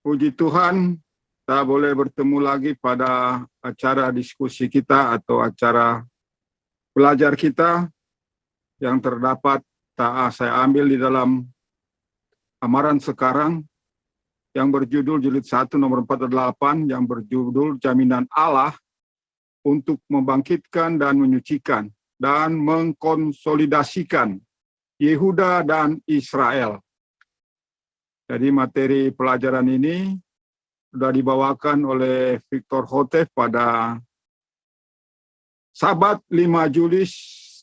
Puji Tuhan, kita boleh bertemu lagi pada acara diskusi kita atau acara belajar kita yang terdapat saya ambil di dalam Amaran Sekarang yang berjudul jilid 1 nomor 48 yang berjudul Jaminan Allah untuk membangkitkan dan menyucikan dan mengkonsolidasikan Yehuda dan Israel. Jadi materi pelajaran ini sudah dibawakan oleh Victor Hotef pada Sabat 5 Juli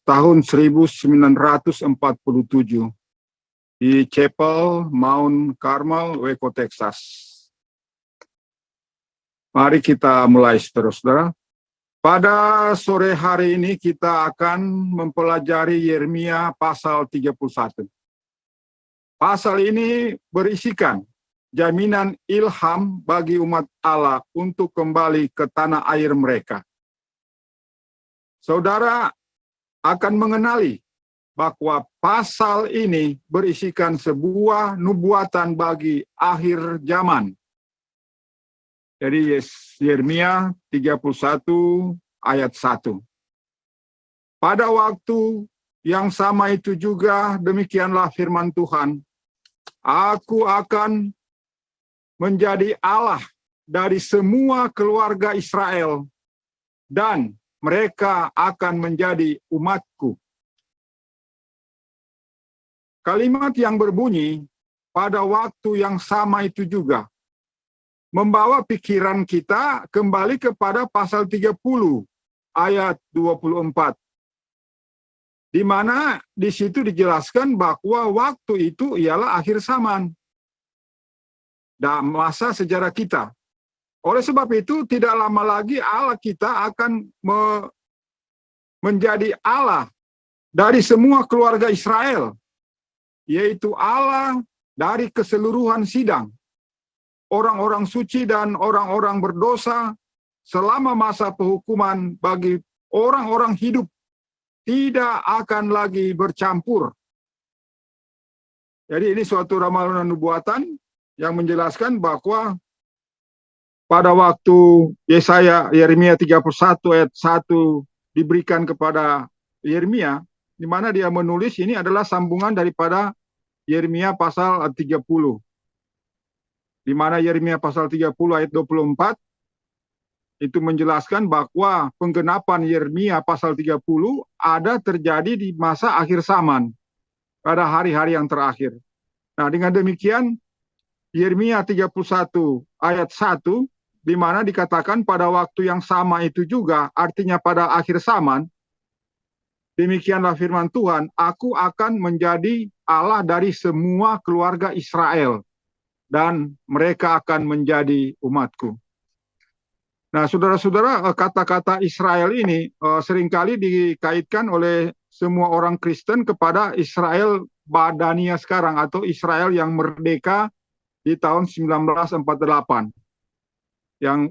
tahun 1947 di Chapel Mount Carmel, Waco, Texas. Mari kita mulai, saudara-saudara. Pada sore hari ini kita akan mempelajari Yeremia pasal 31. Pasal ini berisikan jaminan ilham bagi umat Allah untuk kembali ke tanah air mereka. Saudara akan mengenali bahwa pasal ini berisikan sebuah nubuatan bagi akhir zaman. Jadi Yeremia 31 ayat 1. Pada waktu yang sama itu juga demikianlah firman Tuhan, Aku akan menjadi Allah dari semua keluarga Israel, dan mereka akan menjadi umatku. Kalimat yang berbunyi, pada waktu yang sama itu juga, membawa pikiran kita kembali kepada pasal 30, ayat 24. Di mana di situ dijelaskan bahwa waktu itu ialah akhir zaman dan masa sejarah kita. Oleh sebab itu tidak lama lagi Allah kita akan menjadi Allah dari semua keluarga Israel, yaitu Allah dari keseluruhan sidang, orang-orang suci dan orang-orang berdosa selama masa penghukuman bagi orang-orang hidup tidak akan lagi bercampur. Jadi ini suatu ramalan dan nubuatan yang menjelaskan bahwa pada waktu Yeremia 31 ayat 1 diberikan kepada Yeremia, di mana dia menulis ini adalah sambungan daripada Yeremia pasal 30. Di mana Yeremia pasal 30 ayat 24 itu menjelaskan bahwa penggenapan Yeremia pasal 30 ada terjadi di masa akhir zaman, pada hari-hari yang terakhir. Nah, dengan demikian Yeremia 31 ayat 1 di mana dikatakan pada waktu yang sama itu juga, artinya pada akhir zaman, demikianlah firman Tuhan, Aku akan menjadi Allah dari semua keluarga Israel, dan mereka akan menjadi umatku. Nah, saudara-saudara, kata-kata Israel ini seringkali dikaitkan oleh semua orang Kristen kepada Israel Badania sekarang, atau Israel yang merdeka di tahun 1948, yang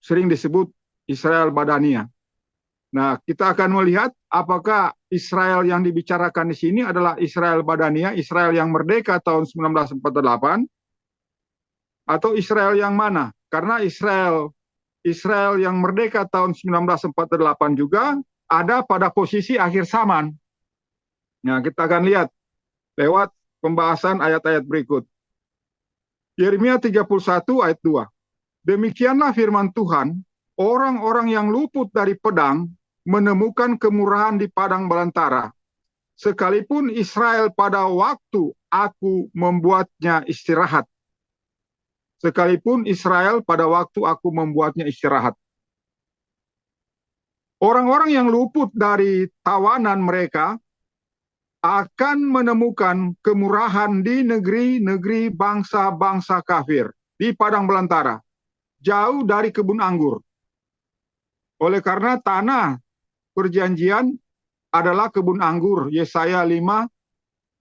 sering disebut Israel Badania. Nah, kita akan melihat apakah Israel yang dibicarakan di sini adalah Israel Badania, Israel yang merdeka tahun 1948, atau Israel yang mana? Karena Israel yang merdeka tahun 1948 juga ada pada posisi akhir zaman. Nah, kita akan lihat lewat pembahasan ayat-ayat berikut. Yeremia 31 ayat 2. Demikianlah firman Tuhan, orang-orang yang luput dari pedang menemukan kemurahan di padang belantara. Sekalipun Israel pada waktu aku membuatnya istirahat. Sekalipun Israel pada waktu aku membuatnya istirahat. Orang-orang yang luput dari tawanan mereka akan menemukan kemurahan di negeri-negeri bangsa-bangsa kafir, di padang belantara, jauh dari kebun anggur. Oleh karena tanah perjanjian adalah kebun anggur, Yesaya 5,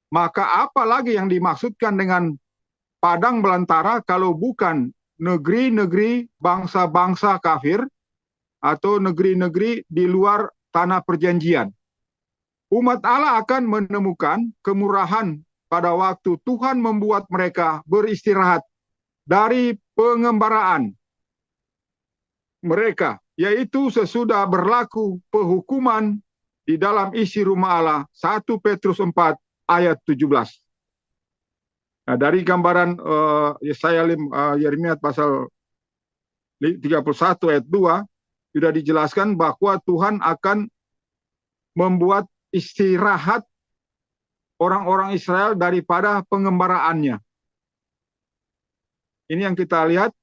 maka apa lagi yang dimaksudkan dengan padang belantara kalau bukan negeri-negeri bangsa-bangsa kafir atau negeri-negeri di luar tanah perjanjian. Umat Allah akan menemukan kemurahan pada waktu Tuhan membuat mereka beristirahat dari pengembaraan mereka, yaitu sesudah berlaku penghukuman di dalam isi rumah Allah. 1 Petrus 4 ayat 17. Nah, dari gambaran Yeremia pasal 31 ayat 2 sudah dijelaskan bahwa Tuhan akan membuat istirahat orang-orang Israel daripada pengembaraannya. Ini yang kita lihat,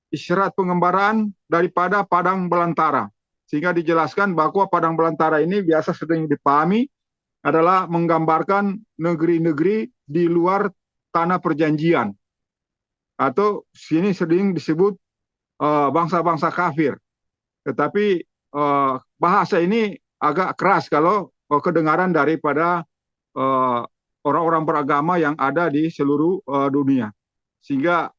istirahat pengembaraan daripada padang belantara. Sehingga dijelaskan bahwa padang belantara ini biasa sering dipahami adalah menggambarkan negeri-negeri di luar tanah perjanjian. Atau sini sering disebut bangsa-bangsa kafir. Tetapi bahasa ini agak keras kalau kedengaran daripada orang-orang beragama yang ada di seluruh dunia. Sehingga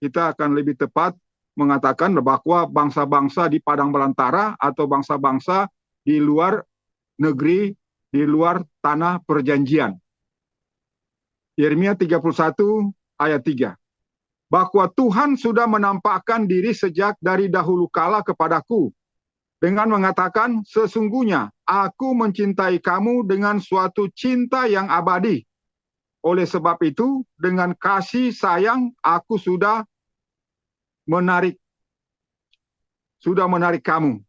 kita akan lebih tepat mengatakan bahwa bangsa-bangsa di padang belantara atau bangsa-bangsa di luar negeri, di luar tanah perjanjian. Yeremia 31 ayat 3. Bahwa Tuhan sudah menampakkan diri sejak dari dahulu kala kepadaku dengan mengatakan, sesungguhnya aku mencintai kamu dengan suatu cinta yang abadi. Oleh sebab itu, dengan kasih sayang aku sudah menarik kamu.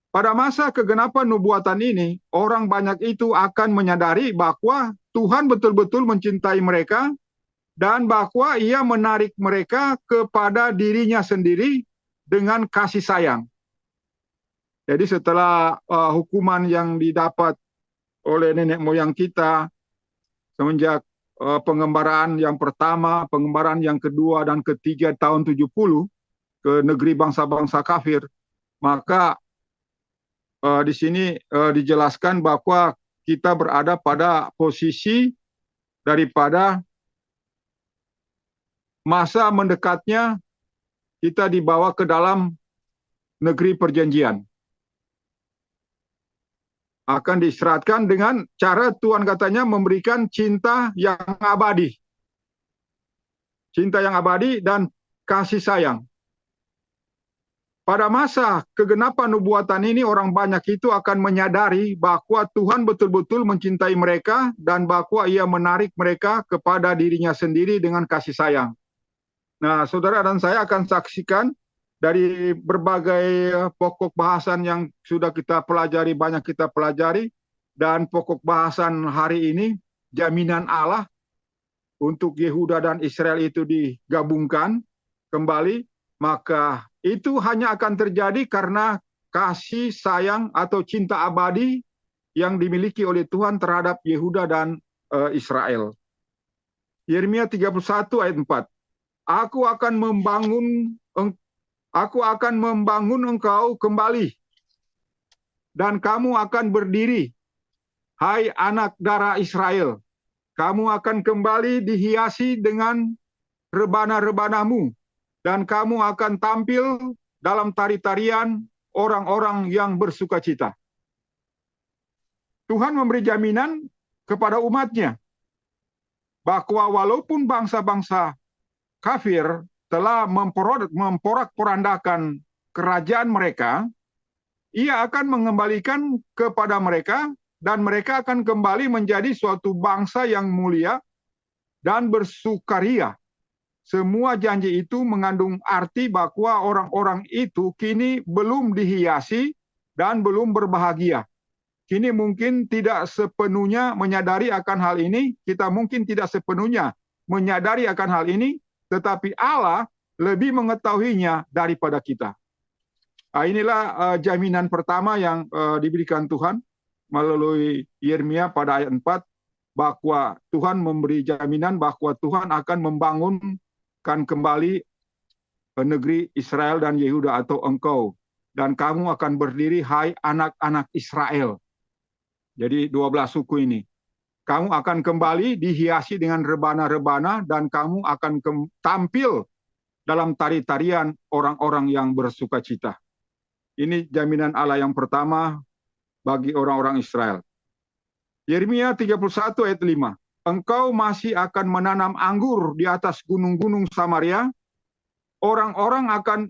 Pada masa kegenapan nubuatan ini, orang banyak itu akan menyadari bahwa Tuhan betul-betul mencintai mereka dan bahwa Ia menarik mereka kepada dirinya sendiri dengan kasih sayang. Jadi setelah hukuman yang didapat oleh nenek moyang kita semenjak pengembaraan yang pertama, pengembaraan yang kedua dan ketiga tahun 70 ke negeri bangsa-bangsa kafir, maka di sini dijelaskan bahwa kita berada pada posisi daripada masa mendekatnya kita dibawa ke dalam negeri perjanjian. Akan diisyaratkan dengan cara Tuhan katanya memberikan cinta yang abadi. Cinta yang abadi dan kasih sayang. Pada masa kegenapan nubuatan ini, orang banyak itu akan menyadari bahwa Tuhan betul-betul mencintai mereka dan bahwa Ia menarik mereka kepada dirinya sendiri dengan kasih sayang. Nah, saudara dan saya akan saksikan dari berbagai pokok bahasan yang sudah kita pelajari, banyak kita pelajari, dan pokok bahasan hari ini, jaminan Allah untuk Yehuda dan Israel itu digabungkan kembali, maka itu hanya akan terjadi karena kasih sayang atau cinta abadi yang dimiliki oleh Tuhan terhadap Yehuda dan Israel. Yeremia 31 ayat 4. Aku akan membangun engkau kembali dan kamu akan berdiri, hai anak darah Israel. Kamu akan kembali dihiasi dengan rebana-rebanamu dan kamu akan tampil dalam tari-tarian orang-orang yang bersukacita. Tuhan memberi jaminan kepada umatnya bahwa walaupun bangsa-bangsa kafir telah memporak-porandakan kerajaan mereka, Ia akan mengembalikan kepada mereka dan mereka akan kembali menjadi suatu bangsa yang mulia dan bersukaria. Semua janji itu mengandung arti bahwa orang-orang itu kini belum dihiasi dan belum berbahagia. Kini mungkin tidak sepenuhnya menyadari akan hal ini, kita mungkin tidak sepenuhnya menyadari akan hal ini, tetapi Allah lebih mengetahuinya daripada kita. Inilah jaminan pertama yang diberikan Tuhan melalui Yeremia pada ayat 4, bahwa Tuhan memberi jaminan bahwa Tuhan akan membangunkan kembali negeri Israel dan Yehuda atau engkau. Dan kamu akan berdiri, hai anak-anak Israel. Jadi 12 suku ini. Kamu akan kembali dihiasi dengan rebana-rebana dan kamu akan tampil dalam tari-tarian orang-orang yang bersukacita. Ini jaminan Allah yang pertama bagi orang-orang Israel. Yeremia 31 ayat 5. engkau masih akan menanam anggur di atas gunung-gunung Samaria, orang-orang akan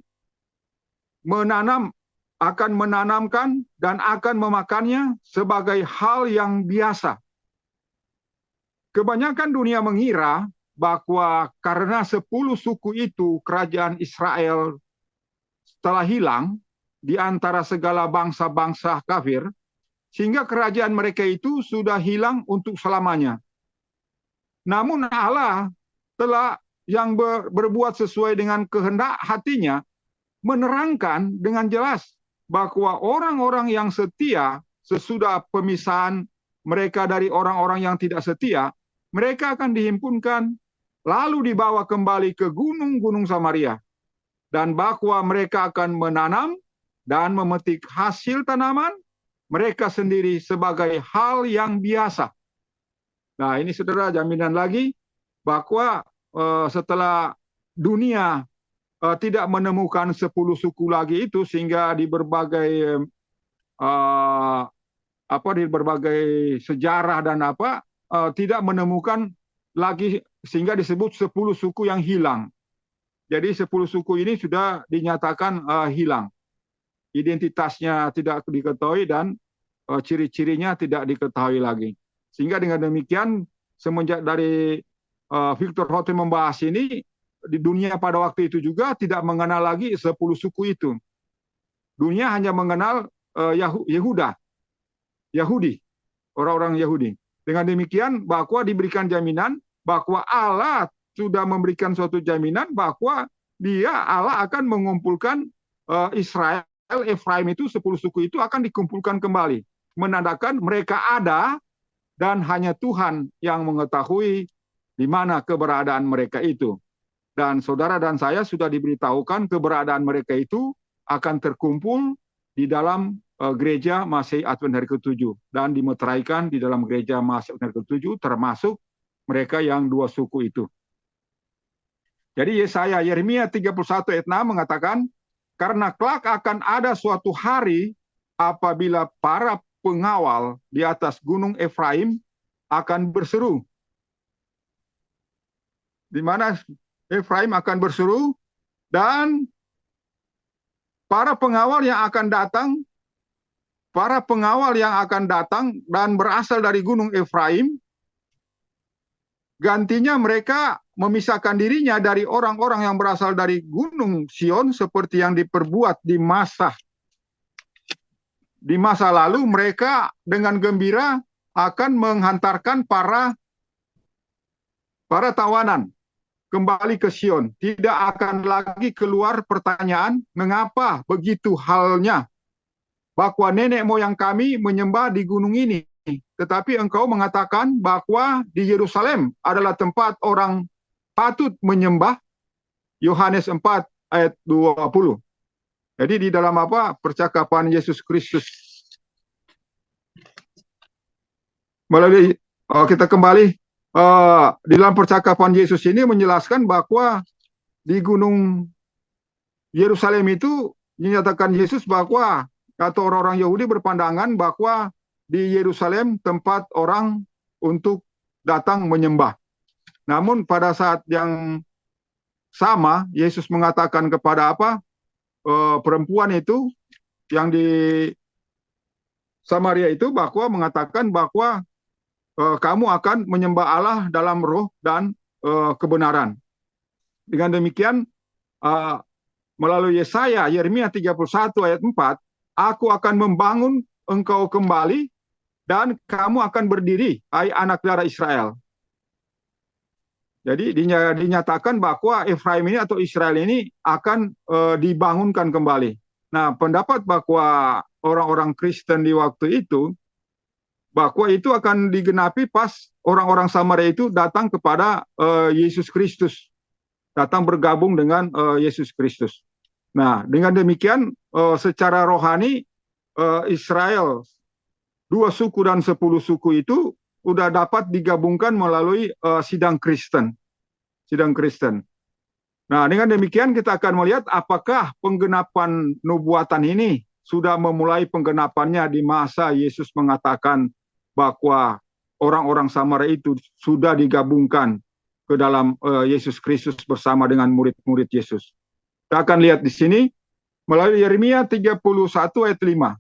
menanamkan dan akan memakannya sebagai hal yang biasa. Kebanyakan dunia mengira bahwa karena 10 suku itu kerajaan Israel telah hilang di antara segala bangsa-bangsa kafir, sehingga kerajaan mereka itu sudah hilang untuk selamanya. Namun Allah telah yang berbuat sesuai dengan kehendak hatinya, menerangkan dengan jelas bahwa orang-orang yang setia sesudah pemisahan mereka dari orang-orang yang tidak setia, mereka akan dihimpunkan lalu dibawa kembali ke gunung-gunung Samaria. Dan bahwa mereka akan menanam dan memetik hasil tanaman mereka sendiri sebagai hal yang biasa. Nah, ini saudara jaminan lagi bahwa setelah dunia tidak menemukan 10 suku lagi itu, sehingga di berbagai di berbagai sejarah dan tidak menemukan lagi, sehingga disebut 10 suku yang hilang. Jadi 10 suku ini sudah dinyatakan hilang. Identitasnya tidak diketahui dan ciri-cirinya tidak diketahui lagi. Sehingga dengan demikian, semenjak dari Victor Houghton membahas ini, di dunia pada waktu itu juga tidak mengenal lagi 10 suku itu. Dunia hanya mengenal Yahudi, orang-orang Yahudi. Dengan demikian, bahwa diberikan jaminan bahwa Allah sudah memberikan suatu jaminan bahwa Allah akan mengumpulkan Israel, Efraim itu 10 suku itu akan dikumpulkan kembali. Menandakan mereka ada dan hanya Tuhan yang mengetahui di mana keberadaan mereka itu. Dan saudara dan saya sudah diberitahukan keberadaan mereka itu akan terkumpul di dalam gereja Masehi Advent hari ke-7 dan dimeteraikan di dalam gereja Masehi Advent hari ke-7, termasuk mereka yang 2 suku itu. Jadi Yeremia 31 ayat 6 mengatakan, karena kelak akan ada suatu hari apabila para pengawal di atas gunung Efraim akan berseru. Di mana Efraim akan berseru, dan para pengawal yang akan datang dan berasal dari gunung Efraim, gantinya mereka memisahkan dirinya dari orang-orang yang berasal dari gunung Sion, seperti yang diperbuat di masa lalu. Mereka dengan gembira akan menghantarkan para tawanan kembali ke Sion. Tidak akan lagi keluar pertanyaan, mengapa begitu halnya, bahwa nenek moyang kami menyembah di gunung ini, tetapi engkau mengatakan bahwa di Yerusalem adalah tempat orang patut menyembah. Yohanes 4 ayat 20. Jadi di dalam percakapan Yesus Kristus melalui kita kembali di dalam percakapan Yesus ini menjelaskan bahwa di gunung Yerusalem itu dinyatakan Yesus bahwa, atau orang-orang Yahudi berpandangan bahwa di Yerusalem tempat orang untuk datang menyembah. Namun pada saat yang sama Yesus mengatakan kepada perempuan itu yang di Samaria itu, bahwa mengatakan bahwa kamu akan menyembah Allah dalam roh dan kebenaran. Dengan demikian, melalui Yeremia 31 ayat 4, aku akan membangun engkau kembali dan kamu akan berdiri, hai anak darah Israel. Jadi dinyatakan bahwa Efraim ini atau Israel ini akan dibangunkan kembali. Nah, pendapat bahwa orang-orang Kristen di waktu itu, bahwa itu akan digenapi pas orang-orang Samaria itu datang kepada Yesus Kristus, datang bergabung dengan Yesus Kristus. Nah, dengan demikian secara rohani Israel 2 suku dan 10 suku itu sudah dapat digabungkan melalui sidang Kristen. Nah, dengan demikian kita akan melihat apakah penggenapan nubuatan ini sudah memulai penggenapannya di masa Yesus mengatakan bahwa orang-orang Samaria itu sudah digabungkan ke dalam Yesus Kristus bersama dengan murid-murid Yesus. Kita akan lihat di sini melalui Yeremia 31 ayat 5.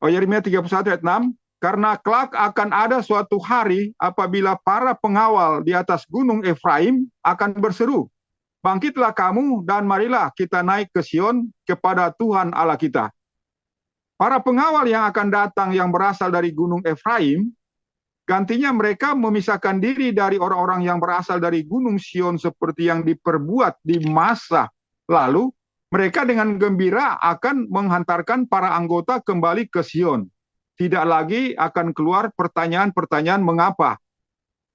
Yeremia 31 ayat 6. Karena kelak akan ada suatu hari apabila para pengawal di atas gunung Efraim akan berseru, bangkitlah kamu dan marilah kita naik ke Sion kepada Tuhan Allah kita. Para pengawal yang akan datang yang berasal dari gunung Efraim, gantinya mereka memisahkan diri dari orang-orang yang berasal dari gunung Sion seperti yang diperbuat di masa lalu. Mereka dengan gembira akan menghantarkan para anggota kembali ke Sion. Tidak lagi akan keluar pertanyaan-pertanyaan mengapa.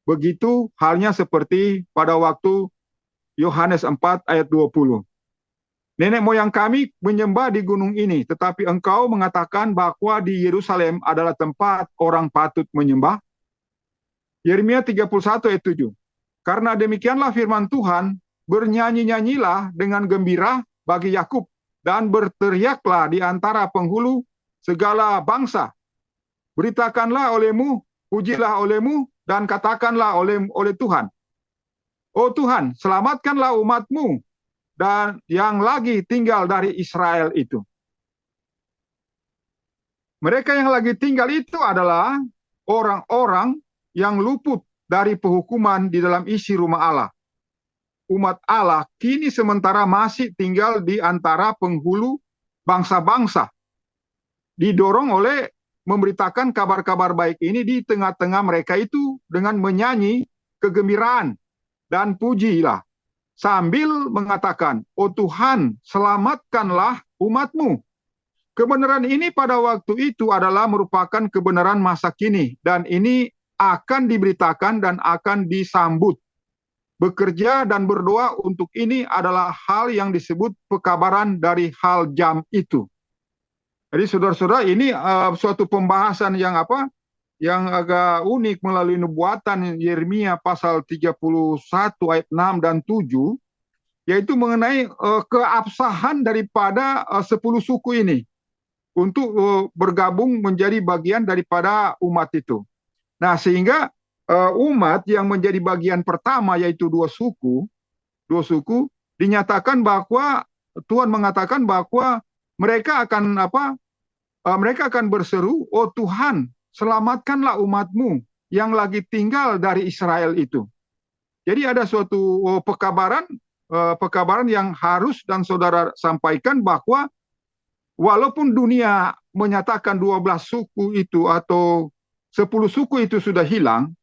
Begitu halnya seperti pada waktu Yohanes 4 ayat 20. Nenek moyang kami menyembah di gunung ini, tetapi engkau mengatakan bahwa di Yerusalem adalah tempat orang patut menyembah. Yeremia 31 ayat 7. Karena demikianlah firman Tuhan, bernyanyi-nyanyilah dengan gembira bagi Yakub dan berteriaklah di antara penghulu segala bangsa. Beritakanlah olehmu, pujilah olehmu, dan katakanlah oleh Tuhan. Oh Tuhan, selamatkanlah umatmu dan yang lagi tinggal dari Israel itu. Mereka yang lagi tinggal itu adalah orang-orang yang luput dari penghukuman di dalam isi rumah Allah. Umat Allah kini sementara masih tinggal di antara penghulu bangsa-bangsa. Didorong oleh memberitakan kabar-kabar baik ini di tengah-tengah mereka itu dengan menyanyi kegembiraan dan pujilah sambil mengatakan, oh Tuhan, selamatkanlah umatmu. Kebenaran ini pada waktu itu adalah merupakan kebenaran masa kini dan ini akan diberitakan dan akan disambut. Bekerja dan berdoa untuk ini adalah hal yang disebut pekabaran dari hal jam itu. Jadi saudara-saudara, ini suatu pembahasan yang agak unik melalui nubuatan Yeremia pasal 31 ayat 6 dan 7, yaitu mengenai keabsahan daripada 10 suku ini untuk bergabung menjadi bagian daripada umat itu. Nah, sehingga umat yang menjadi bagian pertama yaitu dua suku dinyatakan bahwa Tuhan mengatakan bahwa mereka akan berseru, oh Tuhan, selamatkanlah umatmu yang lagi tinggal dari Israel itu. Jadi ada suatu pekabaran yang harus dan saudara sampaikan bahwa walaupun dunia menyatakan 12 suku itu atau 10 suku itu sudah hilang,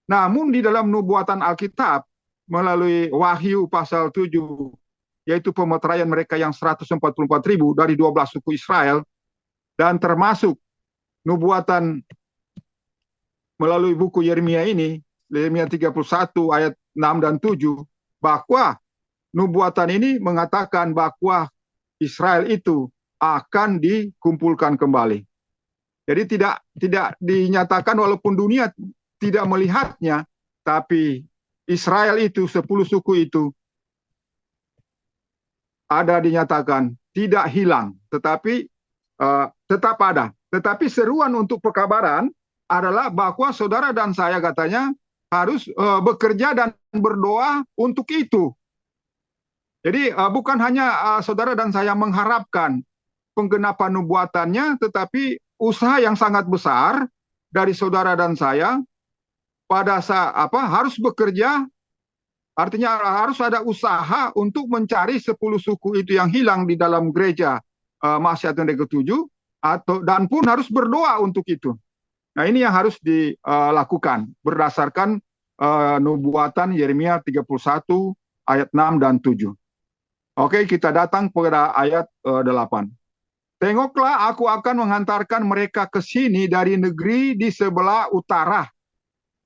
namun di dalam nubuatan Alkitab melalui Wahyu pasal 7, yaitu pemeteraian mereka yang 144.000 dari 12 suku Israel, dan termasuk nubuatan melalui buku Yeremia ini, Yeremia 31 ayat 6 dan 7, bahwa nubuatan ini mengatakan bahwa Israel itu akan dikumpulkan kembali. Jadi tidak dinyatakan walaupun dunia tidak melihatnya, tapi Israel itu 10 suku itu ada dinyatakan tidak hilang, tetapi tetap ada. Tetapi seruan untuk pekabaran adalah bahwa saudara dan saya katanya harus bekerja dan berdoa untuk itu. Jadi bukan hanya saudara dan saya mengharapkan penggenapan nubuatannya, tetapi usaha yang sangat besar dari saudara dan saya pada saat harus bekerja, artinya harus ada usaha untuk mencari 10 suku itu yang hilang di dalam gereja Masehiatan yang ke-7, dan pun harus berdoa untuk itu. Nah, ini yang harus dilakukan berdasarkan nubuatan Yeremia 31 ayat 6 dan 7. Oke, kita datang pada ayat 8. Tengoklah, aku akan menghantarkan mereka ke sini dari negeri di sebelah utara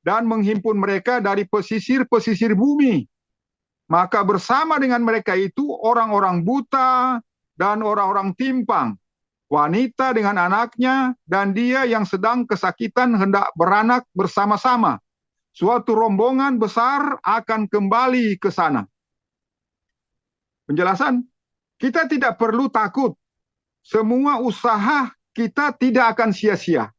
dan menghimpun mereka dari pesisir-pesisir bumi. Maka bersama dengan mereka itu orang-orang buta dan orang-orang timpang, wanita dengan anaknya, dan dia yang sedang kesakitan hendak beranak bersama-sama. Suatu rombongan besar akan kembali ke sana. Penjelasan, kita tidak perlu takut. Semua usaha kita tidak akan sia-sia.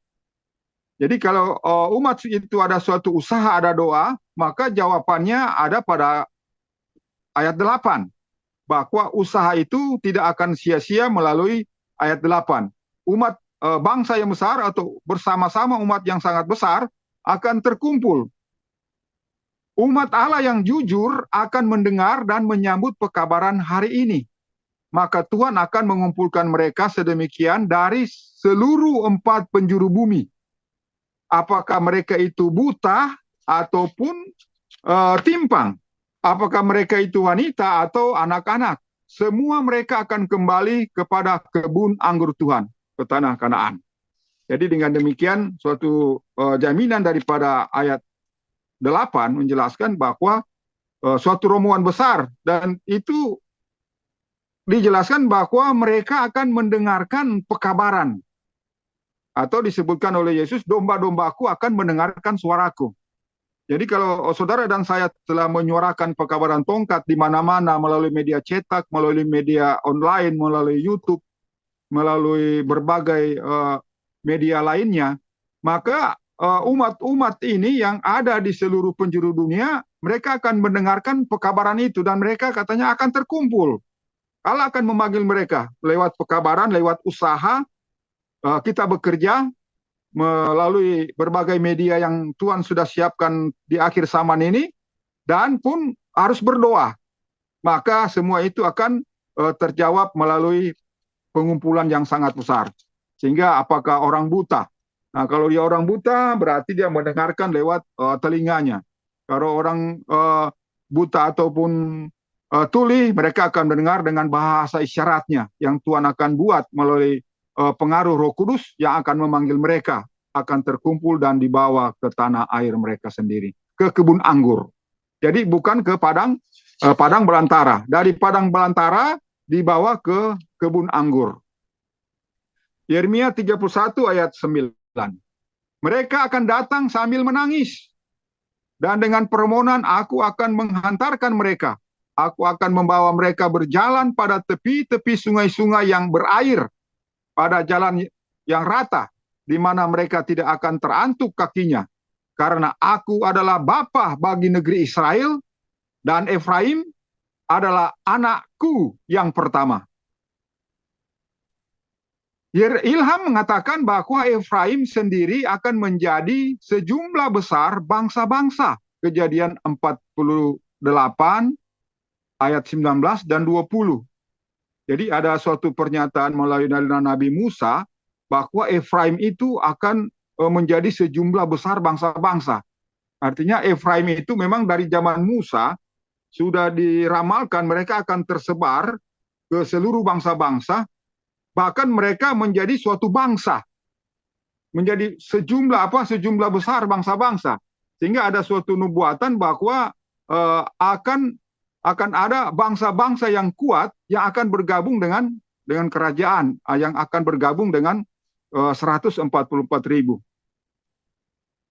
Jadi kalau umat itu ada suatu usaha, ada doa, maka jawabannya ada pada ayat 8. Bahwa usaha itu tidak akan sia-sia melalui ayat 8. Umat bangsa yang besar atau bersama-sama umat yang sangat besar akan terkumpul. Umat Allah yang jujur akan mendengar dan menyambut pekabaran hari ini. Maka Tuhan akan mengumpulkan mereka sedemikian dari seluruh 4 penjuru bumi. Apakah mereka itu buta ataupun timpang? Apakah mereka itu wanita atau anak-anak? Semua mereka akan kembali kepada kebun anggur Tuhan, ke tanah Kanaan. Jadi dengan demikian suatu jaminan daripada ayat 8 menjelaskan bahwa suatu rombongan besar, dan itu dijelaskan bahwa mereka akan mendengarkan pekabaran. Atau disebutkan oleh Yesus, domba-dombaku akan mendengarkan suaraku. Jadi kalau saudara dan saya telah menyuarakan pekabaran tongkat di mana-mana melalui media cetak, melalui media online, melalui YouTube, melalui berbagai media lainnya, maka umat-umat ini yang ada di seluruh penjuru dunia, mereka akan mendengarkan pekabaran itu dan mereka katanya akan terkumpul. Allah akan memanggil mereka lewat pekabaran, lewat usaha, kita bekerja melalui berbagai media yang Tuhan sudah siapkan di akhir zaman ini, dan pun harus berdoa. Maka semua itu akan terjawab melalui pengumpulan yang sangat besar. Sehingga apakah orang buta? Nah, kalau dia orang buta, berarti dia mendengarkan lewat telinganya. Kalau orang buta ataupun tuli, mereka akan mendengar dengan bahasa isyaratnya yang Tuhan akan buat melalui pengaruh Roh Kudus yang akan memanggil mereka, akan terkumpul dan dibawa ke tanah air mereka sendiri, ke kebun anggur. Jadi bukan ke padang belantara. Dari padang belantara dibawa ke kebun anggur. Yeremia 31 ayat 9. Mereka akan datang sambil menangis, dan dengan permohonan aku akan menghantarkan mereka. Aku akan membawa mereka berjalan pada tepi-tepi sungai-sungai yang berair, pada jalan yang rata, di mana mereka tidak akan terantuk kakinya. Karena aku adalah bapa bagi negeri Israel, dan Efraim adalah anakku yang pertama. Ilham mengatakan bahwa Efraim sendiri akan menjadi sejumlah besar bangsa-bangsa. Kejadian 48 ayat 19 dan 20. Jadi ada suatu pernyataan melalui Nabi Musa bahwa Efraim itu akan menjadi sejumlah besar bangsa-bangsa. Artinya Efraim itu memang dari zaman Musa sudah diramalkan mereka akan tersebar ke seluruh bangsa-bangsa, bahkan mereka menjadi suatu bangsa, menjadi sejumlah besar bangsa-bangsa, sehingga ada suatu nubuatan bahwa akan ada bangsa-bangsa yang kuat yang akan bergabung dengan kerajaan, yang akan bergabung dengan 144.000.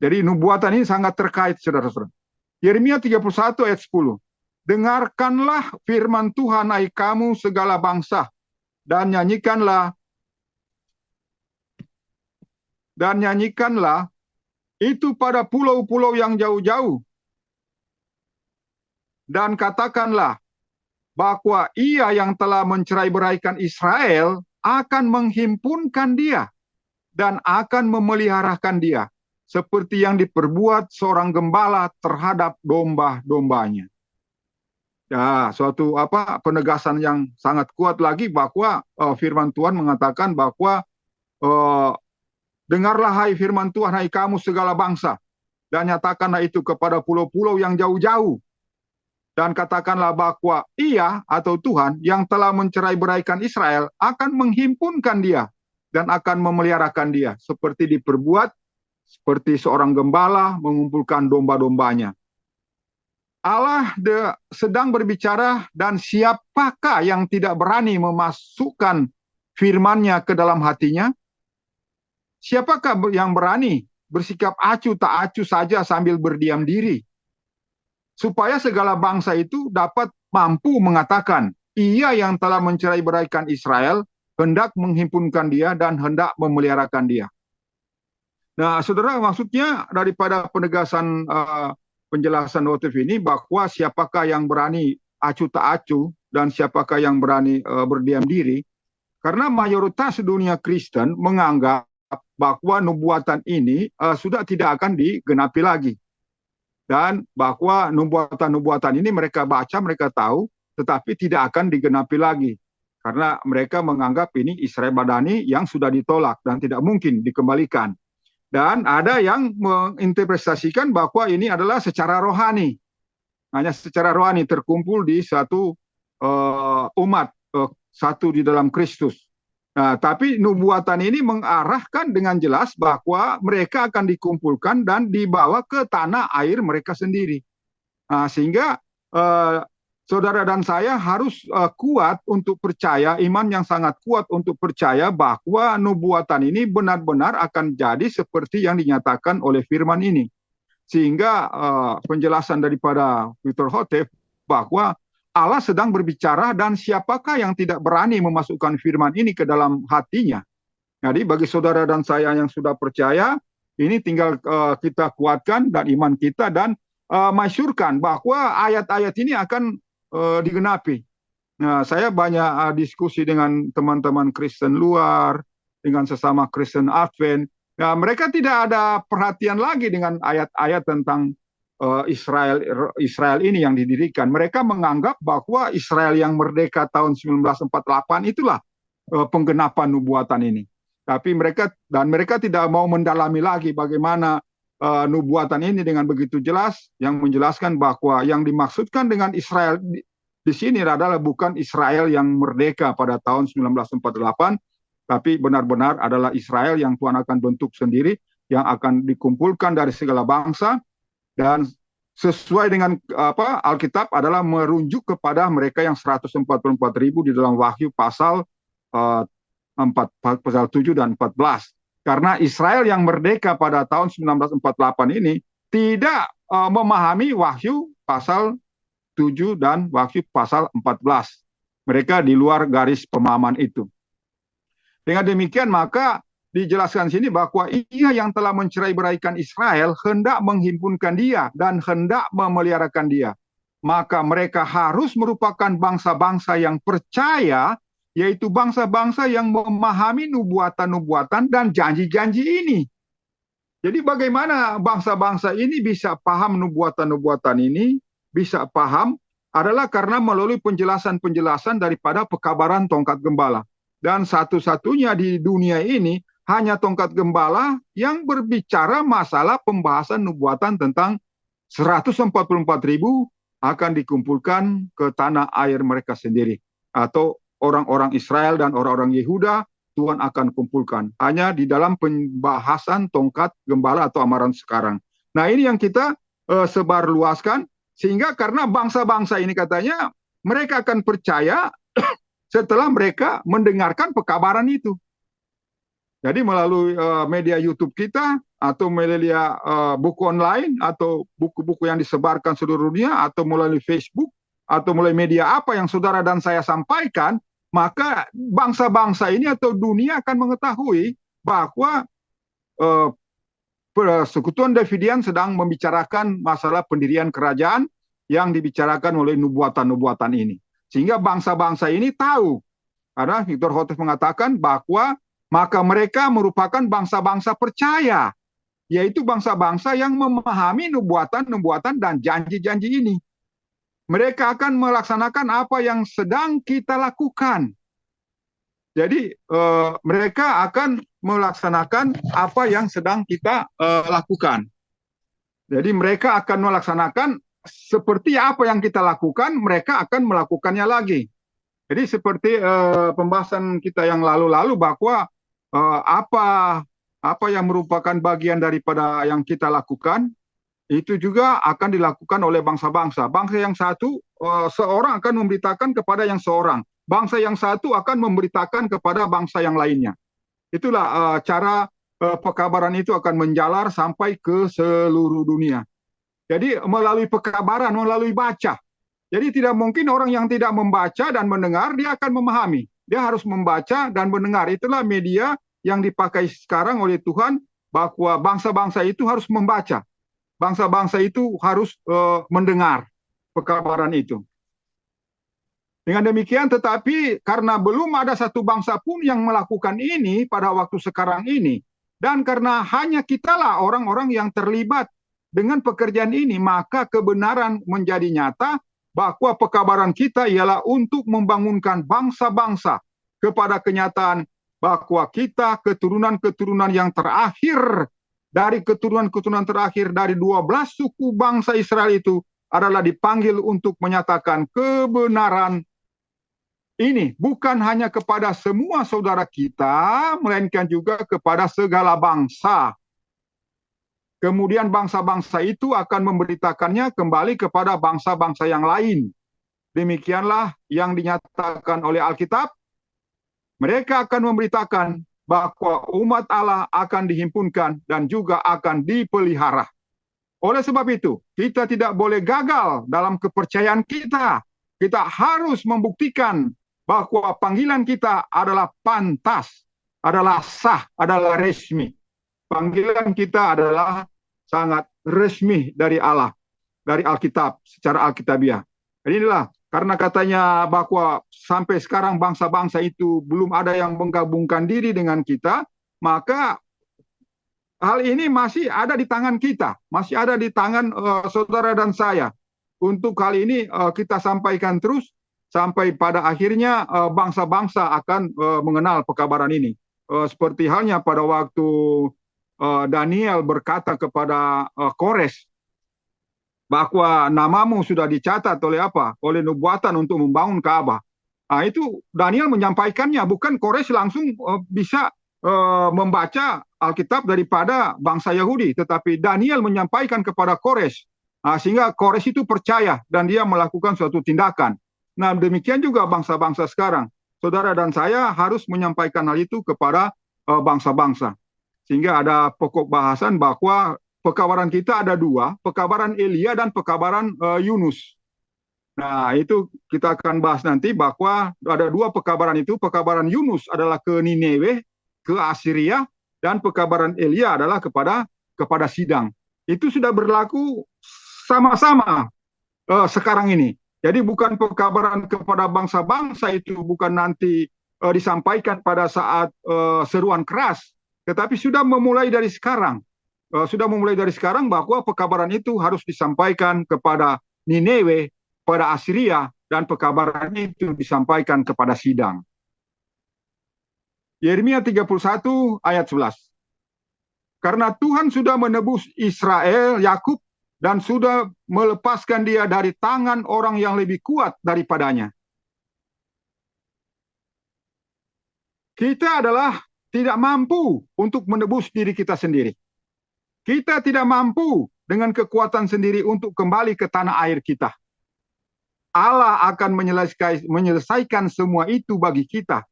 Jadi nubuatan ini sangat terkait, saudara-saudara. Yeremia 31 ayat 10. Dengarkanlah firman Tuhan, hai kamu segala bangsa, dan nyanyikanlah itu pada pulau-pulau yang jauh-jauh. Dan katakanlah bahwa ia yang telah mencerai-beraikan Israel akan menghimpunkan dia dan akan memeliharakan dia, seperti yang diperbuat seorang gembala terhadap domba-dombanya. Ya, suatu penegasan yang sangat kuat lagi bahwa firman Tuhan mengatakan bahwa dengarlah hai firman Tuhan, hai kamu segala bangsa, dan nyatakanlah itu kepada pulau-pulau yang jauh-jauh. Dan katakanlah bahwa ia atau Tuhan yang telah mencerai-beraikan Israel akan menghimpunkan dia dan akan memeliharakan dia, seperti diperbuat seperti seorang gembala mengumpulkan domba-dombanya. Allah sedang berbicara, dan siapakah yang tidak berani memasukkan firman-Nya ke dalam hatinya? Siapakah yang berani bersikap acuh tak acuh saja sambil berdiam diri? Supaya segala bangsa itu dapat mampu mengatakan, ia yang telah mencerai-beraikan Israel hendak menghimpunkan dia dan hendak memeliharakan dia. Nah, saudara, maksudnya daripada penegasan penjelasan motif ini bahwa siapakah yang berani acu tak acu dan siapakah yang berani berdiam diri, karena mayoritas dunia Kristen menganggap bahwa nubuatan ini sudah tidak akan digenapi lagi. Dan bahwa nubuatan-nubuatan ini mereka baca, mereka tahu, tetapi tidak akan digenapi lagi. Karena mereka menganggap ini Israel Madani yang sudah ditolak dan tidak mungkin dikembalikan. Dan ada yang menginterpretasikan bahwa ini adalah secara rohani. Hanya secara rohani terkumpul di satu umat, satu di dalam Kristus. Nah, tapi nubuatan ini mengarahkan dengan jelas bahwa mereka akan dikumpulkan dan dibawa ke tanah air mereka sendiri. Nah, sehingga saudara dan saya harus kuat untuk percaya, iman yang sangat kuat untuk percaya bahwa nubuatan ini benar-benar akan jadi seperti yang dinyatakan oleh firman ini. Sehingga penjelasan daripada Victor Hotef bahwa Allah sedang berbicara dan siapakah yang tidak berani memasukkan firman ini ke dalam hatinya. Jadi bagi saudara dan saya yang sudah percaya, ini tinggal kita kuatkan dan iman kita dan masyurkan bahwa ayat-ayat ini akan digenapi. Nah, saya banyak diskusi dengan teman-teman Kristen luar, dengan sesama Kristen Advent. Nah, mereka tidak ada perhatian lagi dengan ayat-ayat tentang Israel ini yang didirikan. Mereka menganggap bahwa Israel yang merdeka tahun 1948 itulah penggenapan nubuatan ini. Tapi mereka tidak mau mendalami lagi bagaimana nubuatan ini dengan begitu jelas yang menjelaskan bahwa yang dimaksudkan dengan Israel di sini adalah bukan Israel yang merdeka pada tahun 1948, tapi benar-benar adalah Israel yang Tuhan akan bentuk sendiri, yang akan dikumpulkan dari segala bangsa. Dan sesuai dengan Alkitab adalah merujuk kepada mereka yang 144.000 di dalam Wahyu pasal 7 dan 14. Karena Israel yang merdeka pada tahun 1948 ini tidak memahami Wahyu pasal 7 dan Wahyu pasal 14. Mereka di luar garis pemahaman itu. Dengan demikian maka dijelaskan sini bahwa ia yang telah mencerai-beraikan Israel hendak menghimpunkan dia dan hendak memeliharakan dia. Maka mereka harus merupakan bangsa-bangsa yang percaya, yaitu bangsa-bangsa yang memahami nubuatan-nubuatan dan janji-janji ini. Jadi bagaimana bangsa-bangsa ini bisa paham nubuatan-nubuatan ini, bisa paham adalah karena melalui penjelasan-penjelasan daripada pekabaran tongkat gembala. Dan satu-satunya di dunia ini hanya tongkat gembala yang berbicara masalah pembahasan nubuatan tentang 144.000 akan dikumpulkan ke tanah air mereka sendiri. Atau orang-orang Israel dan orang-orang Yehuda Tuhan akan kumpulkan. Hanya di dalam pembahasan tongkat gembala atau amaran sekarang. Nah, ini yang kita sebarluaskan. Sehingga karena bangsa-bangsa ini katanya mereka akan percaya setelah mereka mendengarkan pekabaran itu. Jadi melalui media YouTube kita atau melalui buku online atau buku-buku yang disebarkan seluruh dunia atau melalui Facebook atau melalui media apa yang saudara dan saya sampaikan, maka bangsa-bangsa ini atau dunia akan mengetahui bahwa Persekutuan Davidian sedang membicarakan masalah pendirian kerajaan yang dibicarakan oleh nubuatan-nubuatan ini. Sehingga bangsa-bangsa ini tahu. Karena Victor Hotef mengatakan bahwa maka mereka merupakan bangsa-bangsa percaya, yaitu bangsa-bangsa yang memahami nubuatan-nubuatan dan janji-janji ini. Mereka akan melaksanakan apa yang sedang kita lakukan. Jadi mereka akan melaksanakan apa yang sedang kita lakukan. Jadi mereka akan melaksanakan seperti apa yang kita lakukan, mereka akan melakukannya lagi. Jadi seperti pembahasan kita yang lalu-lalu bahwa apa yang merupakan bagian daripada yang kita lakukan itu juga akan dilakukan oleh bangsa-bangsa. Bangsa yang satu seorang akan memberitakan kepada yang seorang. Bangsa yang satu akan memberitakan kepada bangsa yang lainnya. Itulah cara pekabaran itu akan menjalar sampai ke seluruh dunia. Jadi melalui pekabaran, melalui baca. Jadi tidak mungkin orang yang tidak membaca dan mendengar dia akan memahami. Dia harus membaca dan mendengar. Itulah media yang dipakai sekarang oleh Tuhan bahwa bangsa-bangsa itu harus membaca. Bangsa-bangsa itu harus mendengar pekabaran itu. Dengan demikian, tetapi karena belum ada satu bangsa pun yang melakukan ini pada waktu sekarang ini, dan karena hanya kitalah orang-orang yang terlibat dengan pekerjaan ini, maka kebenaran menjadi nyata bahwa pekabaran kita ialah untuk membangunkan bangsa-bangsa kepada kenyataan bahwa kita keturunan-keturunan yang terakhir dari keturunan-keturunan terakhir dari 12 suku bangsa Israel itu adalah dipanggil untuk menyatakan kebenaran ini bukan hanya kepada semua saudara kita, melainkan juga kepada segala bangsa. Kemudian bangsa-bangsa itu akan memberitakannya kembali kepada bangsa-bangsa yang lain. Demikianlah yang dinyatakan oleh Alkitab. Mereka akan memberitakan bahwa umat Allah akan dihimpunkan dan juga akan dipelihara. Oleh sebab itu, kita tidak boleh gagal dalam kepercayaan kita. Kita harus membuktikan bahwa panggilan kita adalah pantas, adalah sah, adalah resmi. Panggilan kita adalah sangat resmi dari Allah, dari Alkitab, secara Alkitabiah. Inilah, karena katanya bahwa sampai sekarang bangsa-bangsa itu belum ada yang menggabungkan diri dengan kita, maka hal ini masih ada di tangan kita, masih ada di tangan saudara dan saya. Untuk hal ini kita sampaikan terus, sampai pada akhirnya bangsa-bangsa akan mengenal pekabaran ini. Seperti halnya pada waktu Daniel berkata kepada Kores bahwa namamu sudah dicatat oleh apa? Oleh nubuatan untuk membangun Ka'bah. Nah, itu Daniel menyampaikannya, bukan Kores langsung bisa membaca Alkitab daripada bangsa Yahudi, tetapi Daniel menyampaikan kepada Kores. Sehingga Kores itu percaya dan dia melakukan suatu tindakan. Nah, demikian juga bangsa-bangsa sekarang. Saudara dan saya harus menyampaikan hal itu kepada bangsa-bangsa. Sehingga ada pokok bahasan bahwa pekabaran kita ada dua, pekabaran Elia dan pekabaran Yunus. Nah, itu kita akan bahas nanti bahwa ada dua pekabaran itu. Pekabaran Yunus adalah ke Nineveh, ke Assyria, dan pekabaran Elia adalah kepada Sidang. Itu sudah berlaku sama-sama sekarang ini. Jadi bukan pekabaran kepada bangsa-bangsa itu bukan nanti disampaikan pada saat seruan keras, tetapi sudah memulai dari sekarang. Sudah memulai dari sekarang bahwa pekabaran itu harus disampaikan kepada Nineveh, pada Assyria, dan pekabaran itu disampaikan kepada Sidang. Yeremia 31 ayat 11. Karena Tuhan sudah menebus Israel, Yakub, dan sudah melepaskan dia dari tangan orang yang lebih kuat daripadanya. Kita adalah tidak mampu untuk menebus diri kita sendiri. Kita tidak mampu dengan kekuatan sendiri untuk kembali ke tanah air kita. Allah akan menyelesaikan semua itu bagi kita.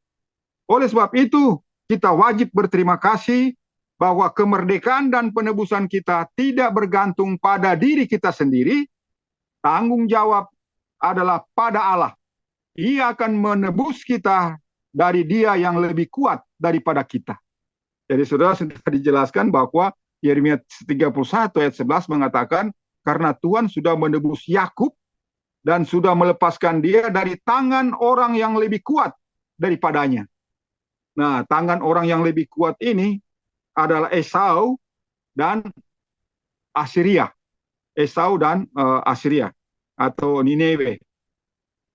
Oleh sebab itu, kita wajib berterima kasih bahwa kemerdekaan dan penebusan kita tidak bergantung pada diri kita sendiri. Tanggung jawab adalah pada Allah. Ia akan menebus kita dari Dia yang lebih kuat daripada kita. Jadi saudara sudah dijelaskan bahwa Yeremia 31 ayat 11 mengatakan, karena Tuhan sudah menebus Yakub dan sudah melepaskan dia dari tangan orang yang lebih kuat daripadanya. Nah, tangan orang yang lebih kuat ini adalah Esau dan Assyria. Esau dan Assyria atau Nineveh.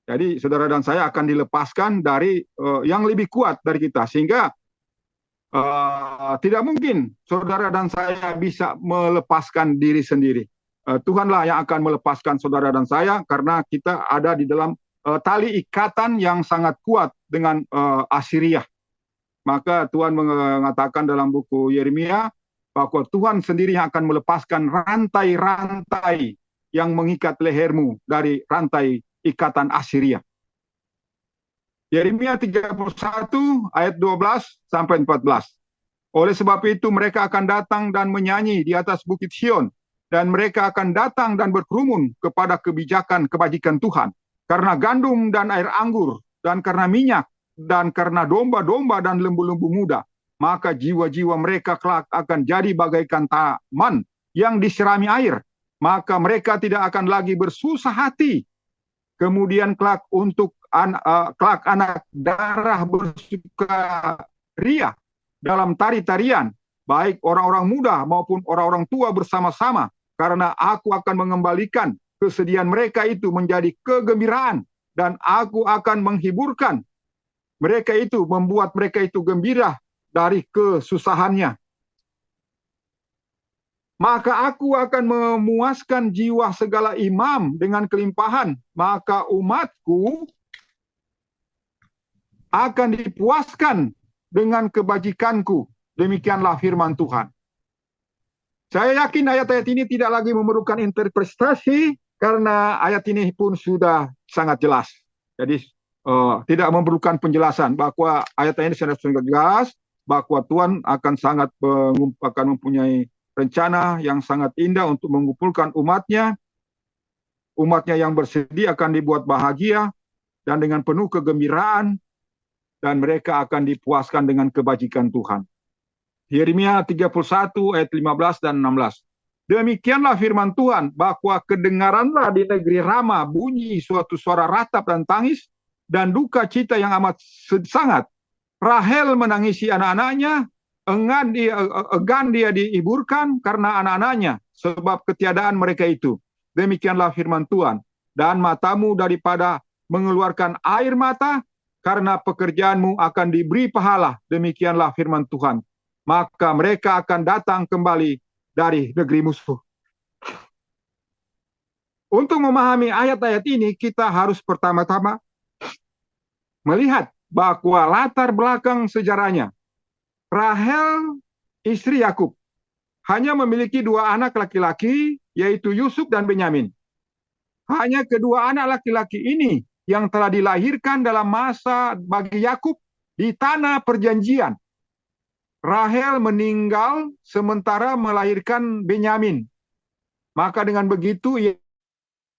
Jadi saudara dan saya akan dilepaskan dari yang lebih kuat dari kita. Sehingga tidak mungkin saudara dan saya bisa melepaskan diri sendiri. Tuhanlah yang akan melepaskan saudara dan saya karena kita ada di dalam tali ikatan yang sangat kuat dengan Assyria. Maka Tuhan mengatakan dalam buku Yeremia bahwa Tuhan sendiri yang akan melepaskan rantai-rantai yang mengikat lehermu dari rantai ikatan Assyria. Yeremia 31 ayat 12 sampai 14. Oleh sebab itu mereka akan datang dan menyanyi di atas bukit Sion, dan mereka akan datang dan berkerumun kepada kebajikan Tuhan, karena gandum dan air anggur, dan karena minyak, dan karena domba-domba dan lembu-lembu muda. maka jiwa-jiwa mereka kelak akan jadi bagaikan taman yang disirami air. Maka mereka tidak akan lagi bersusah hati. Kemudian kelak kelak anak darah bersukaria dalam tari-tarian, baik orang-orang muda maupun orang-orang tua bersama-sama, karena aku akan mengembalikan kesedihan mereka itu menjadi kegembiraan, dan aku akan menghiburkan mereka itu, membuat mereka itu gembira dari kesusahannya. Maka aku akan memuaskan jiwa segala imam dengan kelimpahan, maka umatku akan dipuaskan dengan kebajikanku. Demikianlah firman Tuhan. Saya yakin ayat-ayat ini tidak lagi memerlukan interpretasi, karena ayat ini pun sudah sangat jelas. Jadi tidak memerlukan penjelasan, bahwa ayat ini sangat jelas, bahwa Tuhan akan mempunyai rencana yang sangat indah untuk mengumpulkan umatnya. Umatnya yang bersedia akan dibuat bahagia dan dengan penuh kegembiraan, dan mereka akan dipuaskan dengan kebajikan Tuhan. Yeremia 31 ayat 15 dan 16. Demikianlah firman Tuhan, bahwa kedengaranlah di negeri Rama bunyi suatu suara ratap dan tangis dan duka cita yang amat sangat. Rahel menangisi anak-anaknya, enggan dia dihiburkan karena anak-anaknya, sebab ketiadaan mereka itu. Demikianlah firman Tuhan. Dan matamu daripada mengeluarkan air mata, karena pekerjaanmu akan diberi pahala. Demikianlah firman Tuhan. Maka mereka akan datang kembali dari negeri musuh. Untuk memahami ayat-ayat ini, kita harus pertama-tama melihat bahwa latar belakang sejarahnya. Rahel, istri Yakub, hanya memiliki 2 anak laki-laki, yaitu Yusuf dan Benyamin. Hanya kedua anak laki-laki ini yang telah dilahirkan dalam masa bagi Yakub di tanah perjanjian. Rahel meninggal sementara melahirkan Benyamin. Maka dengan begitu ia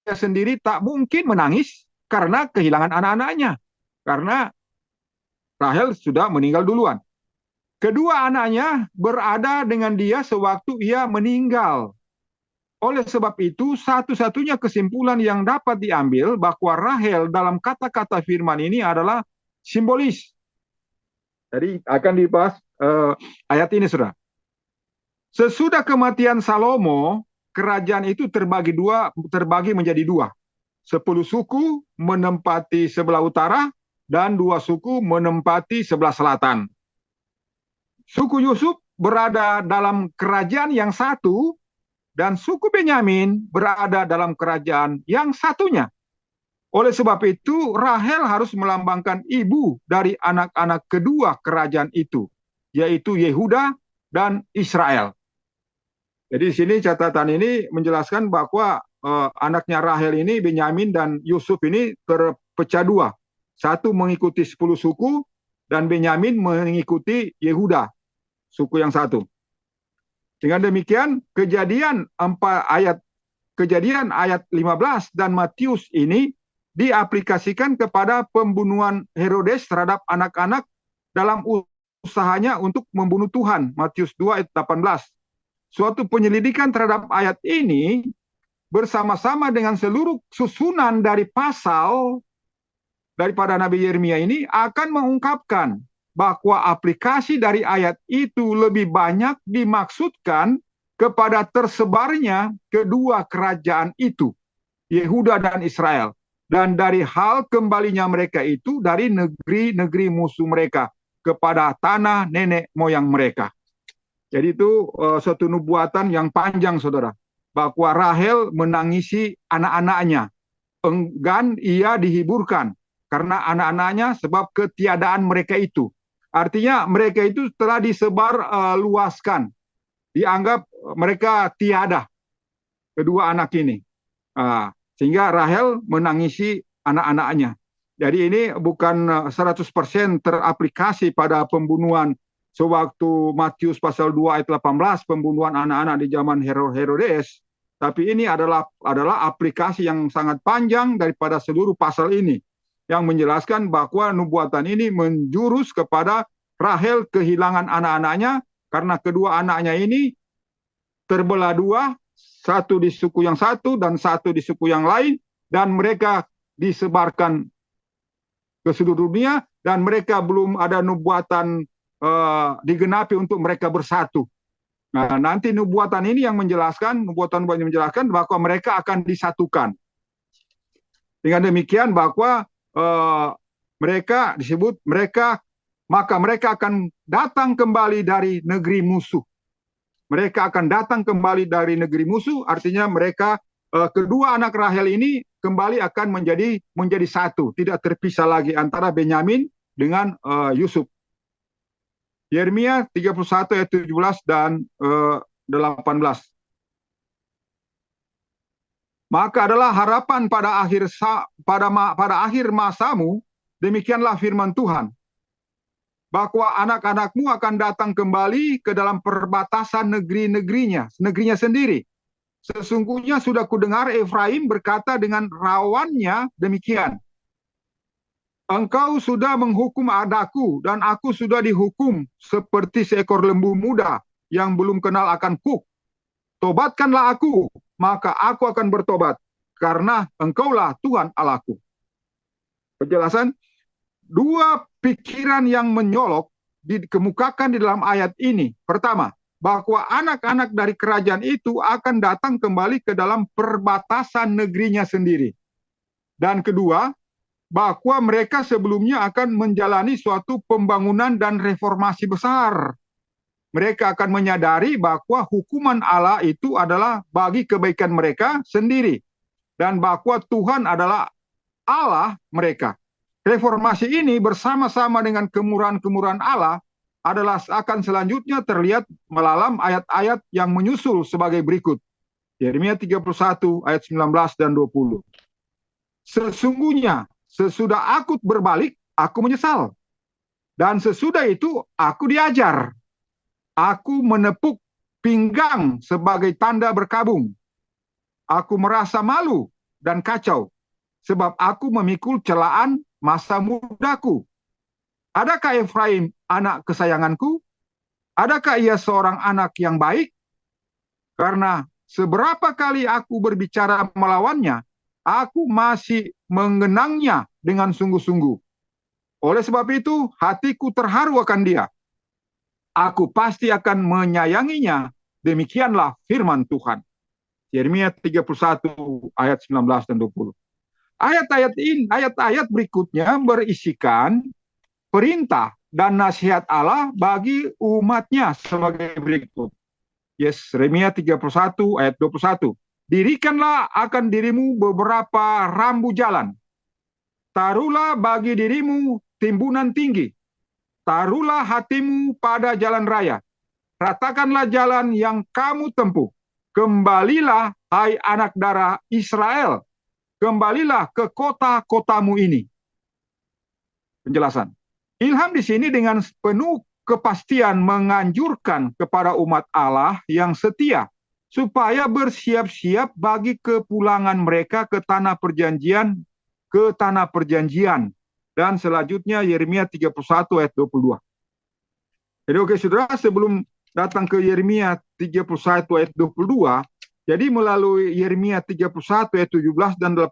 sendiri tak mungkin menangis karena kehilangan anak-anaknya. Karena Rahel sudah meninggal duluan. Kedua anaknya berada dengan dia sewaktu ia meninggal. Oleh sebab itu, satu-satunya kesimpulan yang dapat diambil bahwa Rahel dalam kata-kata firman ini adalah simbolis. Jadi akan dibahas ayat ini, saudara. Sesudah kematian Salomo, kerajaan itu terbagi menjadi 2. 10 suku menempati sebelah utara dan 2 suku menempati sebelah selatan. Suku Yusuf berada dalam kerajaan yang satu, dan suku Benyamin berada dalam kerajaan yang satunya. Oleh sebab itu, Rahel harus melambangkan ibu dari anak-anak kedua kerajaan itu, yaitu Yehuda dan Israel. Jadi di sini catatan ini menjelaskan bahwa anaknya Rahel ini, Benyamin dan Yusuf ini terpecah 2. Satu mengikuti 10 suku, dan Benyamin mengikuti Yehuda, suku yang satu. Dengan demikian, kejadian ayat 15 dan Matius ini diaplikasikan kepada pembunuhan Herodes terhadap anak-anak dalam usahanya untuk membunuh Tuhan. Matius 2 ayat 18. Suatu penyelidikan terhadap ayat ini bersama-sama dengan seluruh susunan dari pasal daripada Nabi Yeremia ini akan mengungkapkan bahwa aplikasi dari ayat itu lebih banyak dimaksudkan kepada tersebarnya kedua kerajaan itu, Yehuda dan Israel, dan dari hal kembalinya mereka itu dari negeri-negeri musuh mereka kepada tanah nenek moyang mereka. Jadi itu suatu nubuatan yang panjang, saudara, bahwa Rahel menangisi anak-anaknya, enggan ia dihiburkan karena anak-anaknya sebab ketiadaan mereka itu. Artinya mereka itu telah disebar luaskan. Dianggap mereka tiada, kedua anak ini. Sehingga Rahel menangisi anak-anaknya. Jadi ini bukan 100% teraplikasi pada pembunuhan sewaktu Matius pasal 2 ayat 18, pembunuhan anak-anak di zaman Herodes. Tapi ini adalah aplikasi yang sangat panjang daripada seluruh pasal ini, yang menjelaskan bahwa nubuatan ini menjurus kepada Rahel kehilangan anak-anaknya karena kedua anaknya ini terbelah dua, satu di suku yang satu dan satu di suku yang lain, dan mereka disebarkan ke seluruh dunia, dan mereka belum ada nubuatan digenapi untuk mereka bersatu. Nah, nanti nubuatan ini yang menjelaskan, nubuatan yang menjelaskan bahwa mereka akan disatukan. Dengan demikian bahwa mereka disebut maka mereka akan datang kembali dari negeri musuh. Mereka akan datang kembali dari negeri musuh, artinya mereka kedua anak Rahel ini kembali akan menjadi satu, tidak terpisah lagi antara Benyamin dengan Yusuf. Yeremia 31 ayat 17 dan 18. Maka adalah harapan pada akhir masamu, demikianlah firman Tuhan, bahwa anak-anakmu akan datang kembali ke dalam perbatasan negerinya sendiri. Sesungguhnya sudah kudengar Efraim berkata dengan rawannya demikian. Engkau sudah menghukum adaku, dan aku sudah dihukum seperti seekor lembu muda yang belum kenal akan kuk. Tobatkanlah aku, maka aku akan bertobat, karena engkaulah Tuhan Allahku. Penjelasan, dua pikiran yang menyolok dikemukakan di dalam ayat ini. Pertama, bahwa anak-anak dari kerajaan itu akan datang kembali ke dalam perbatasan negerinya sendiri. Dan kedua, bahwa mereka sebelumnya akan menjalani suatu pembangunan dan reformasi besar. Mereka akan menyadari bahwa hukuman Allah itu adalah bagi kebaikan mereka sendiri. Dan bahwa Tuhan adalah Allah mereka. Reformasi ini bersama-sama dengan kemurahan-kemurahan Allah adalah akan selanjutnya terlihat melalui ayat-ayat yang menyusul sebagai berikut. Yeremia 31 ayat 19 dan 20. Sesungguhnya sesudah aku berbalik, aku menyesal. Dan sesudah itu aku diajar. Aku menepuk pinggang sebagai tanda berkabung. Aku merasa malu dan kacau, sebab aku memikul celaan masa mudaku. Adakah Efraim anak kesayanganku? Adakah ia seorang anak yang baik? Karena seberapa kali aku berbicara melawannya, aku masih mengenangnya dengan sungguh-sungguh. Oleh sebab itu, hatiku terharu akan dia. Aku pasti akan menyayanginya. Demikianlah firman Tuhan. Yeremia 31 ayat 19 dan 20. Ayat-ayat berikutnya berisikan perintah dan nasihat Allah bagi umatnya sebagai berikut. Yeremia 31 ayat 21. Dirikanlah akan dirimu beberapa rambu jalan. Taruhlah bagi dirimu timbunan tinggi. Taruhlah hatimu pada jalan raya. Ratakanlah jalan yang kamu tempuh. Kembalilah, hai anak darah Israel. Kembalilah ke kota-kotamu ini. Penjelasan. Ilham di sini dengan penuh kepastian menganjurkan kepada umat Allah yang setia supaya bersiap-siap bagi kepulangan mereka ke tanah perjanjian. Dan selanjutnya Yeremia 31 ayat 22. Jadi oke saudara, sebelum datang ke Yeremia 31 ayat 22, jadi melalui Yeremia 31 ayat 17 dan 18,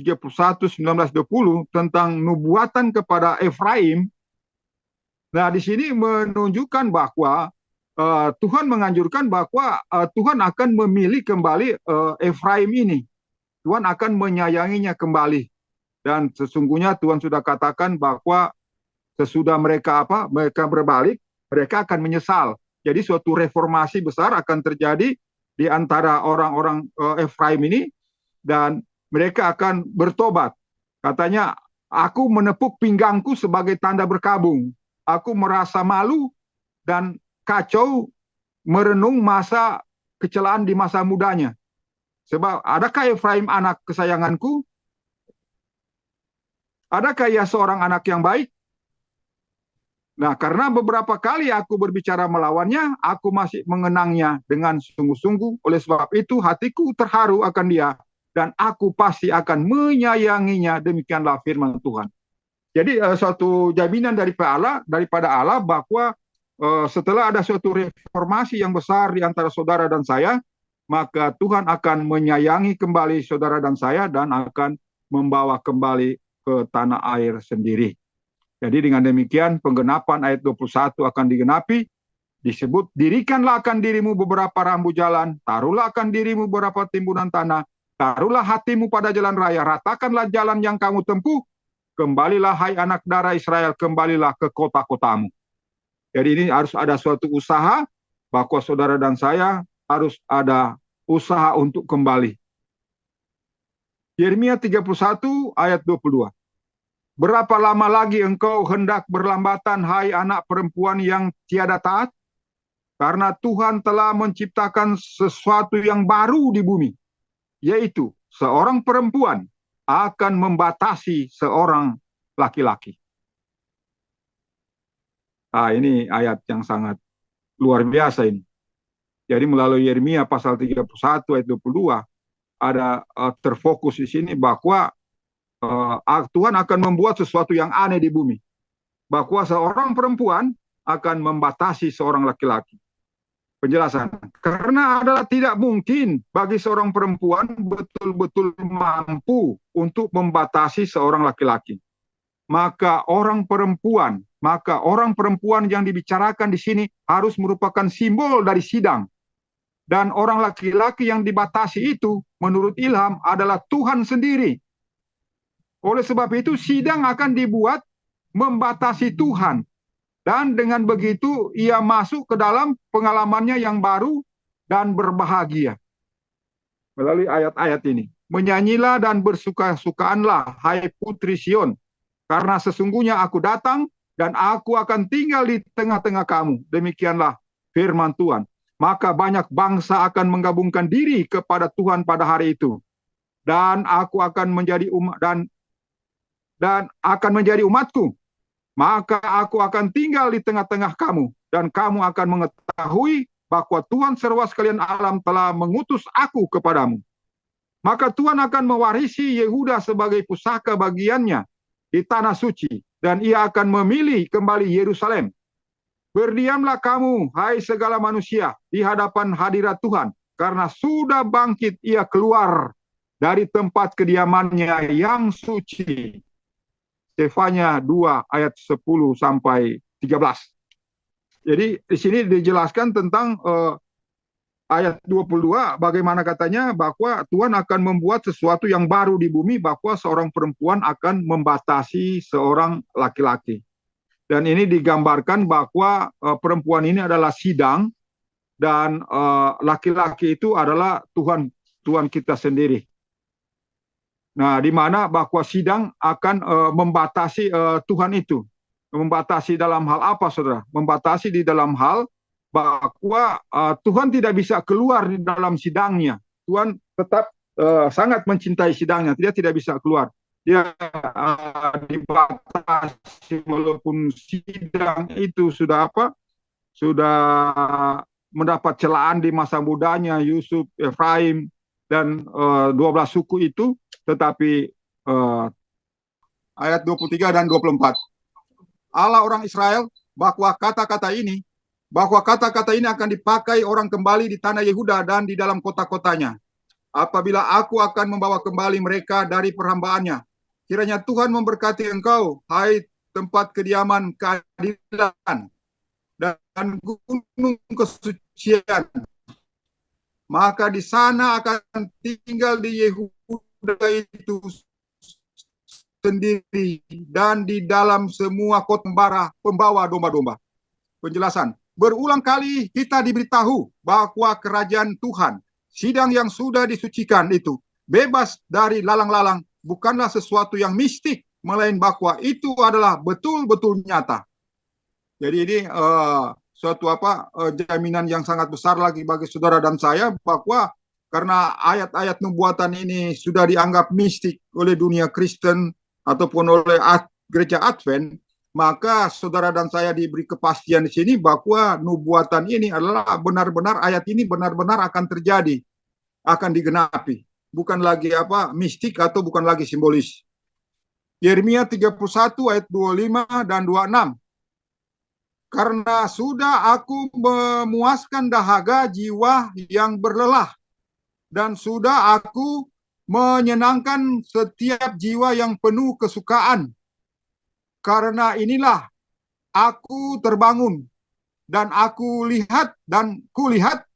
31, 19, 20 tentang nubuatan kepada Efraim. Nah, di sini menunjukkan bahwa Tuhan menganjurkan bahwa Tuhan akan memilih kembali Efraim ini. Tuhan akan menyayanginya kembali. Dan sesungguhnya Tuhan sudah katakan bahwa sesudah mereka berbalik, mereka akan menyesal. Jadi suatu reformasi besar akan terjadi di antara orang-orang Efraim ini, dan mereka akan bertobat. Katanya, aku menepuk pinggangku sebagai tanda berkabung. Aku merasa malu dan kacau merenung masa kecelaan di masa mudanya. Sebab adakah Efraim anak kesayanganku? Adakah ia seorang anak yang baik? Nah, karena beberapa kali aku berbicara melawannya, aku masih mengenangnya dengan sungguh-sungguh. Oleh sebab itu, hatiku terharu akan dia, dan aku pasti akan menyayanginya. Demikianlah firman Tuhan. Jadi suatu jaminan daripada Allah bahwa setelah ada suatu reformasi yang besar di antara saudara dan saya, maka Tuhan akan menyayangi kembali saudara dan saya dan akan membawa kembali ke tanah air sendiri. Jadi dengan demikian penggenapan ayat 21 akan digenapi, disebut dirikanlah akan dirimu beberapa rambu jalan, taruhlah akan dirimu beberapa timbunan tanah, taruhlah hatimu pada jalan raya, ratakanlah jalan yang kamu tempuh, kembalilah hai anak darah Israel, kembalilah ke kota-kotamu. Jadi ini harus ada suatu usaha, bahwa saudara dan saya harus ada usaha untuk kembali. Yeremia 31 ayat 22. Berapa lama lagi engkau hendak berlambatan, hai anak perempuan yang tiada taat? Karena Tuhan telah menciptakan sesuatu yang baru di bumi, yaitu seorang perempuan akan membatasi seorang laki-laki. Nah, ini ayat yang sangat luar biasa ini. Jadi melalui Yeremia pasal 31 ayat 22 ada terfokus di sini bahwa Tuhan akan membuat sesuatu yang aneh di bumi. Bahwa seorang perempuan akan membatasi seorang laki-laki. Penjelasan. Karena adalah tidak mungkin bagi seorang perempuan betul-betul mampu untuk membatasi seorang laki-laki. Maka orang perempuan yang dibicarakan di sini harus merupakan simbol dari sidang. Dan orang laki-laki yang dibatasi itu menurut Ilham adalah Tuhan sendiri. Oleh sebab itu sidang akan dibuat membatasi Tuhan. Dan dengan begitu ia masuk ke dalam pengalamannya yang baru dan berbahagia. Melalui ayat-ayat ini. Menyanyilah dan bersuka-sukaanlah, hai putri Sion. Karena sesungguhnya aku datang dan aku akan tinggal di tengah-tengah kamu. Demikianlah firman Tuhan. Maka banyak bangsa akan menggabungkan diri kepada Tuhan pada hari itu. Dan aku akan menjadi dan akan menjadi umatku. Maka aku akan tinggal di tengah-tengah kamu, dan kamu akan mengetahui bahwa Tuhan serwa sekalian alam telah mengutus aku kepadamu. Maka Tuhan akan mewarisi Yehuda sebagai pusaka bagiannya di tanah suci, dan ia akan memilih kembali Yerusalem. Berdiamlah kamu, hai segala manusia, di hadapan hadirat Tuhan, karena sudah bangkit ia keluar dari tempat kediamannya yang suci. Sefanya 2 ayat 10 sampai 13. Jadi di sini dijelaskan tentang ayat 22 bagaimana katanya bahwa Tuhan akan membuat sesuatu yang baru di bumi, bahwa seorang perempuan akan membatasi seorang laki-laki. Dan ini digambarkan bahwa perempuan ini adalah sidang dan laki-laki itu adalah Tuhan kita sendiri. Nah, di mana bahwa sidang akan membatasi Tuhan itu. Membatasi dalam hal apa, saudara? Membatasi di dalam hal bahwa Tuhan tidak bisa keluar di dalam sidangnya. Tuhan tetap sangat mencintai sidangnya. Dia tidak bisa keluar. Dia dibatasi walaupun sidang itu sudah apa? Sudah mendapat celaan di masa mudanya, Yusuf, Efraim, dan 12 suku itu, tetapi ayat 23 dan 24. Allah orang Israel bahwa kata-kata ini akan dipakai orang kembali di tanah Yehuda dan di dalam kota-kotanya. Apabila aku akan membawa kembali mereka dari perhambaannya. Kiranya Tuhan memberkati engkau, hai tempat kediaman keadilan dan gunung kesucian. Maka di sana akan tinggal di Yehuda itu sendiri dan di dalam semua kota pembawa domba-domba. Penjelasan. Berulang kali kita diberitahu bahwa kerajaan Tuhan, sidang yang sudah disucikan itu, bebas dari lalang-lalang, bukanlah sesuatu yang mistik, melainkan bahwa itu adalah betul-betul nyata. Jadi ini suatu jaminan yang sangat besar lagi bagi saudara dan saya, bahwa karena ayat-ayat nubuatan ini sudah dianggap mistik oleh dunia Kristen ataupun oleh gereja Advent, maka saudara dan saya diberi kepastian di sini bahwa nubuatan ini adalah benar-benar, ayat ini benar-benar akan terjadi, akan digenapi, bukan lagi mistik atau bukan lagi simbolis. Yeremia 31 ayat 25 dan 26. Karena sudah aku memuaskan dahaga jiwa yang berlelah, dan sudah aku menyenangkan setiap jiwa yang penuh kesukaan. Karena inilah aku terbangun, dan aku lihat, dan kulihat,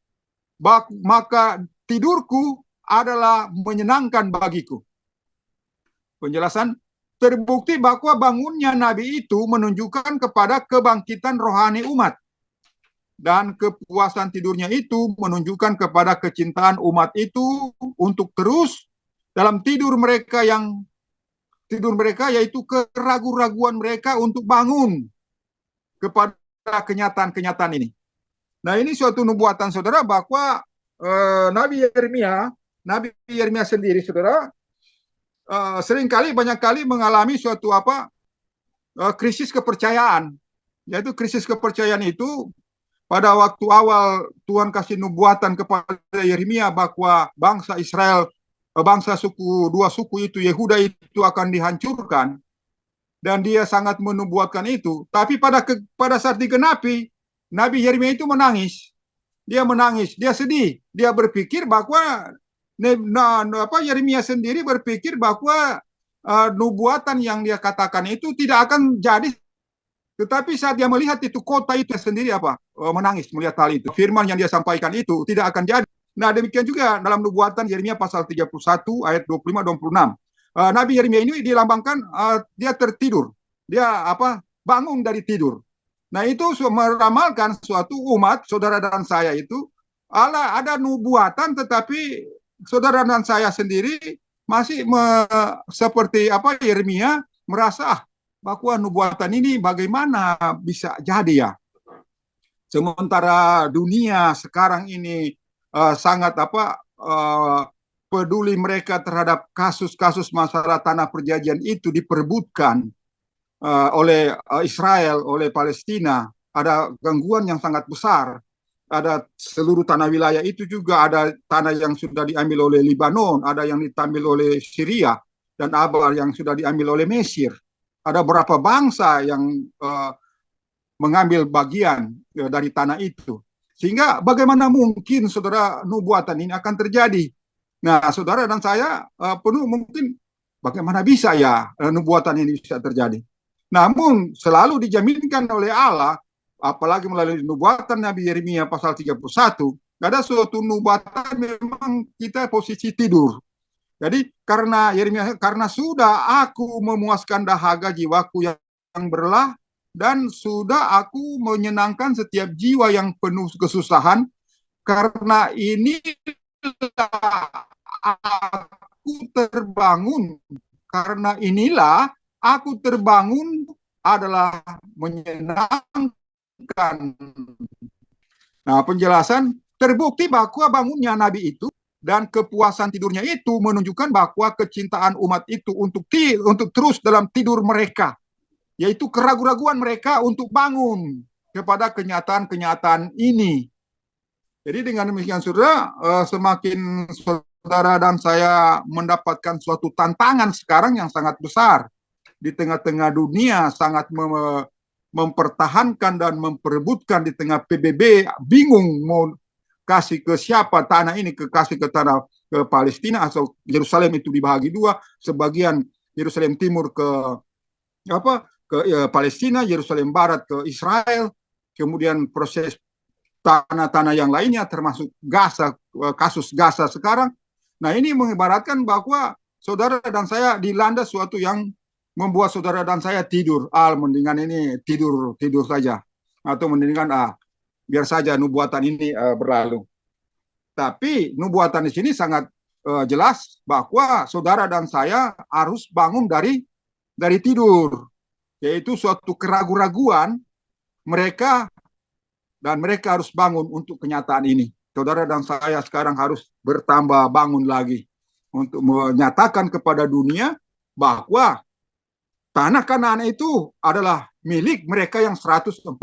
maka tidurku adalah menyenangkan bagiku. Penjelasan, terbukti bahwa bangunnya Nabi itu menunjukkan kepada kebangkitan rohani umat. Dan kepuasan tidurnya itu menunjukkan kepada kecintaan umat itu untuk terus dalam tidur mereka yaitu keraguan-raguan mereka untuk bangun kepada kenyataan-kenyataan ini. Nah, ini suatu nubuatan saudara bahwa Nabi Yeremia sendiri saudara seringkali banyak kali mengalami suatu krisis kepercayaan. Yaitu krisis kepercayaan itu pada waktu awal Tuhan kasih nubuatan kepada Yeremia bahwa bangsa Israel, bangsa dua suku itu, Yehuda itu akan dihancurkan, dan dia sangat menubuatkan itu. Tapi pada saat digenapi, Nabi Yeremia itu menangis. Dia menangis, dia sedih, dia berpikir bahwa Yeremia sendiri berpikir bahwa nubuatan yang dia katakan itu tidak akan jadi. Tetapi saat dia melihat itu kota itu sendiri menangis melihat hal itu. Firman yang dia sampaikan itu tidak akan jadi. Nah, demikian juga dalam nubuatan Yeremia pasal 31 ayat 25-26. Nabi Yeremia ini dilambangkan dia tertidur. Dia bangun dari tidur. Nah, itu meramalkan suatu umat, saudara dan saya itu ada nubuatan, tetapi saudara dan saya sendiri masih seperti Yeremia merasa bahwa nubuatan ini bagaimana bisa jadi ya. Sementara dunia sekarang ini sangat peduli mereka terhadap kasus-kasus masalah tanah perjanjian itu diperebutkan oleh Israel, oleh Palestina. Ada gangguan yang sangat besar. Ada seluruh tanah wilayah itu juga ada tanah yang sudah diambil oleh Lebanon, ada yang diambil oleh Syria, dan ada yang sudah diambil oleh Mesir. Ada beberapa bangsa yang mengambil bagian dari tanah itu. Sehingga bagaimana mungkin saudara nubuatan ini akan terjadi? Nah, saudara dan saya penuh mungkin bagaimana bisa ya nubuatan ini bisa terjadi. Namun selalu dijaminkan oleh Allah, apalagi melalui nubuatan Nabi Yeremia pasal 31, ada suatu nubuatan memang kita posisi tidur. Jadi karena sudah aku memuaskan dahaga jiwaku yang berlelah, dan sudah aku menyenangkan setiap jiwa yang penuh kesusahan, karena ini aku terbangun. Karena inilah aku terbangun adalah menyenangkan. Nah, penjelasan terbukti bahwa bangunnya Nabi itu dan kepuasan tidurnya itu menunjukkan bahwa kecintaan umat itu untuk terus dalam tidur mereka, yaitu keraguan-raguan mereka untuk bangun kepada kenyataan-kenyataan ini. Jadi dengan demikian saudara, semakin saudara dan saya mendapatkan suatu tantangan sekarang yang sangat besar di tengah-tengah dunia, sangat mempertahankan dan memperebutkan di tengah PBB, bingung mau kasih ke siapa tanah ini, kasih ke tanah ke Palestina atau Yerusalem itu dibagi dua, sebagian Yerusalem Timur ke Palestina, Yerusalem Barat ke Israel, kemudian proses tanah-tanah yang lainnya termasuk Gaza, kasus Gaza sekarang. Nah, ini mengibaratkan bahwa saudara dan saya dilanda suatu yang membuat saudara dan saya tidur. Mendingan ini tidur saja, atau mendingan biar saja nubuatan ini berlalu. Tapi nubuatan di sini sangat jelas bahwa saudara dan saya harus bangun dari tidur, yaitu suatu keraguan-raguan mereka, dan mereka harus bangun untuk kenyataan ini. Saudara dan saya sekarang harus bertambah bangun lagi untuk menyatakan kepada dunia bahwa tanah Kanaan itu adalah milik mereka yang 144.000,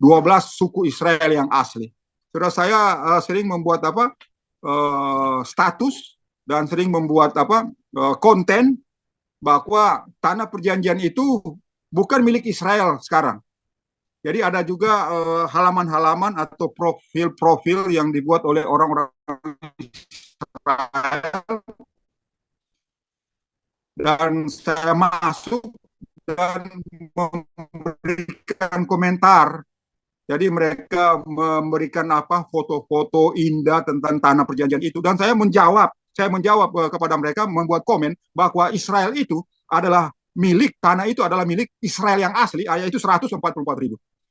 12 suku Israel yang asli. Saudara saya sering membuat status dan sering membuat konten bahwa tanah perjanjian itu bukan milik Israel sekarang. Jadi ada juga halaman-halaman atau profil-profil yang dibuat oleh orang-orang Israel, dan saya masuk dan memberikan komentar. Jadi mereka memberikan apa, foto-foto indah tentang tanah perjanjian itu, dan saya menjawab kepada mereka, membuat komen bahwa Israel itu adalah milik, tanah itu adalah milik Israel yang asli, yaitu 144.000.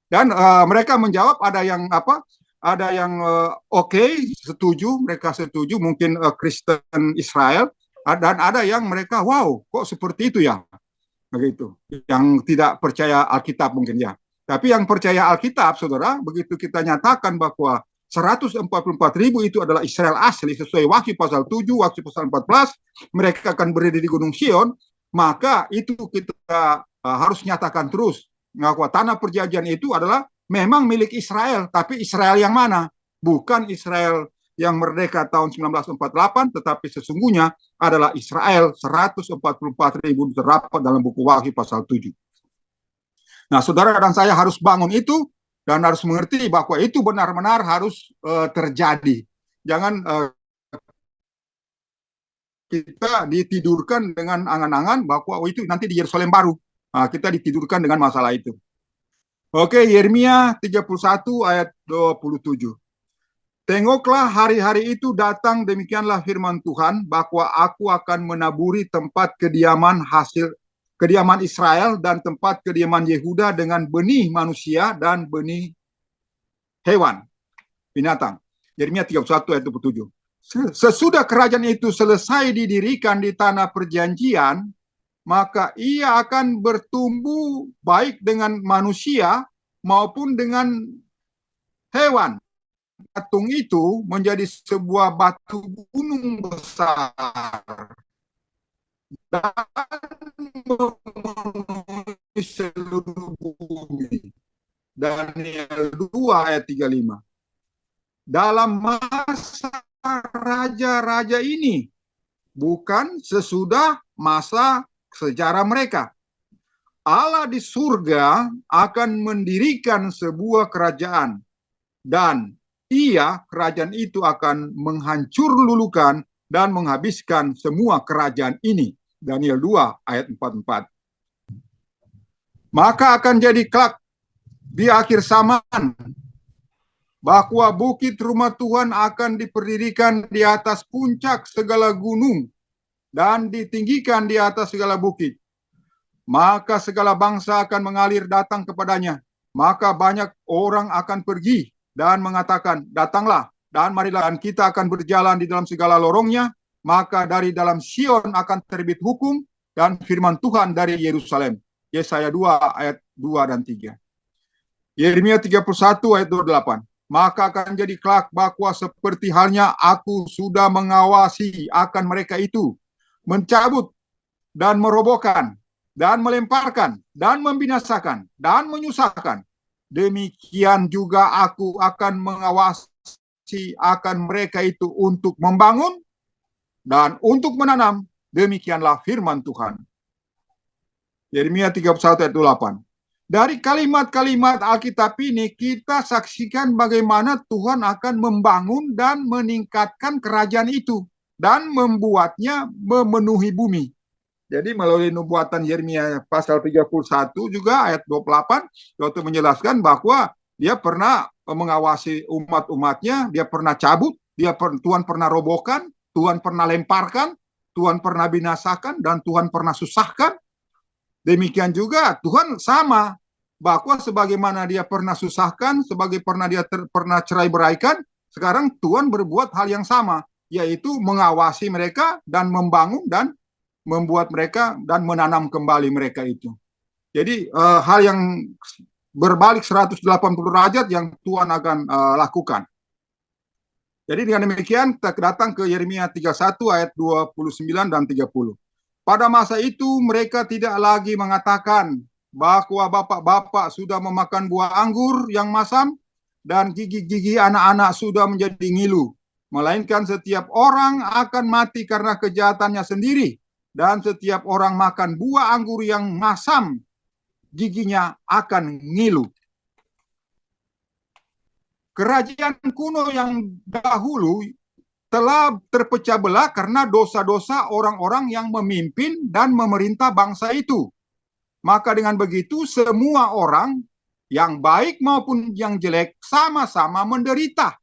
Dan mereka menjawab, ada yang apa, ada yang setuju, mereka setuju, mungkin Kristen Israel, dan ada yang mereka wow, kok seperti itu ya, begitu, yang tidak percaya Alkitab mungkin ya. Tapi yang percaya Alkitab, saudara, begitu kita nyatakan bahwa 144.000 itu adalah Israel asli sesuai Wahyu pasal 7, Wahyu pasal 14, mereka akan berdiri di Gunung Sion, maka itu kita harus nyatakan terus bahwa tanah perjanjian itu adalah memang milik Israel, tapi Israel yang mana? Bukan Israel yang merdeka tahun 1948, tetapi sesungguhnya adalah Israel 144.000 terdapat dalam buku Wahyu pasal 7. Nah, saudara dan saya harus bangun itu dan harus mengerti bahwa itu benar-benar harus terjadi. Jangan kita ditidurkan dengan angan-angan bahwa itu nanti di Yerusalem baru. Nah, kita ditidurkan dengan masalah itu. Oke, Yeremia 31 ayat 27. Tengoklah, hari-hari itu datang, demikianlah firman Tuhan, bahwa aku akan menaburi tempat kediaman Israel dan tempat kediaman Yehuda dengan benih manusia dan benih hewan, binatang. Yeremia 31 ayat 27. Sesudah kerajaan itu selesai didirikan di tanah perjanjian, maka ia akan bertumbuh baik dengan manusia maupun dengan hewan. Patung itu menjadi sebuah batu gunung besar dan memenuhi seluruh bumi. Daniel 2 ayat 35. Dalam masa raja-raja ini, bukan sesudah masa sejarah mereka, Allah di surga akan mendirikan sebuah kerajaan, dan kerajaan itu akan menghancur lulukan dan menghabiskan semua kerajaan ini. Daniel 2 ayat 44. Maka akan jadi kelak di akhir zaman bahwa bukit rumah Tuhan akan diperdirikan di atas puncak segala gunung dan ditinggikan di atas segala bukit. Maka segala bangsa akan mengalir datang kepadanya. Maka banyak orang akan pergi dan mengatakan, datanglah dan marilah, dan kita akan berjalan di dalam segala lorongnya. Maka dari dalam Sion akan terbit hukum dan firman Tuhan dari Yerusalem. Yesaya 2 ayat 2 dan 3. Yeremia 31 ayat 28. Maka akan jadi kelak bahwa seperti halnya aku sudah mengawasi akan mereka itu, mencabut dan merobohkan dan melemparkan dan membinasakan dan menyusahkan. Demikian juga aku akan mengawasi akan mereka itu untuk membangun dan untuk menanam. Demikianlah firman Tuhan. Yeremia 31 ayat 28. Dari kalimat-kalimat Alkitab ini kita saksikan bagaimana Tuhan akan membangun dan meningkatkan kerajaan itu dan membuatnya memenuhi bumi. Jadi melalui nubuatan Yeremia pasal 31 juga ayat 28, waktu menjelaskan bahwa dia pernah mengawasi umat-umatnya, dia pernah cabut, Tuhan pernah robohkan, Tuhan pernah lemparkan, Tuhan pernah binasakan, dan Tuhan pernah susahkan. Demikian juga Tuhan sama, bahwa sebagaimana dia pernah susahkan, pernah cerai beraikan, sekarang Tuhan berbuat hal yang sama, yaitu mengawasi mereka dan membangun dan membuat mereka dan menanam kembali mereka itu. Jadi hal yang berbalik 180 derajat yang Tuhan akan lakukan. Jadi dengan demikian kita datang ke Yeremia 31 ayat 29 dan 30. Pada masa itu mereka tidak lagi mengatakan bahwa bapak-bapak sudah memakan buah anggur yang masam dan gigi-gigi anak-anak sudah menjadi ngilu. Melainkan setiap orang akan mati karena kejahatannya sendiri, dan setiap orang makan buah anggur yang masam, giginya akan ngilu. Kerajaan kuno yang dahulu telah terpecah belah karena dosa-dosa orang-orang yang memimpin dan memerintah bangsa itu. Maka dengan begitu semua orang yang baik maupun yang jelek sama-sama menderita.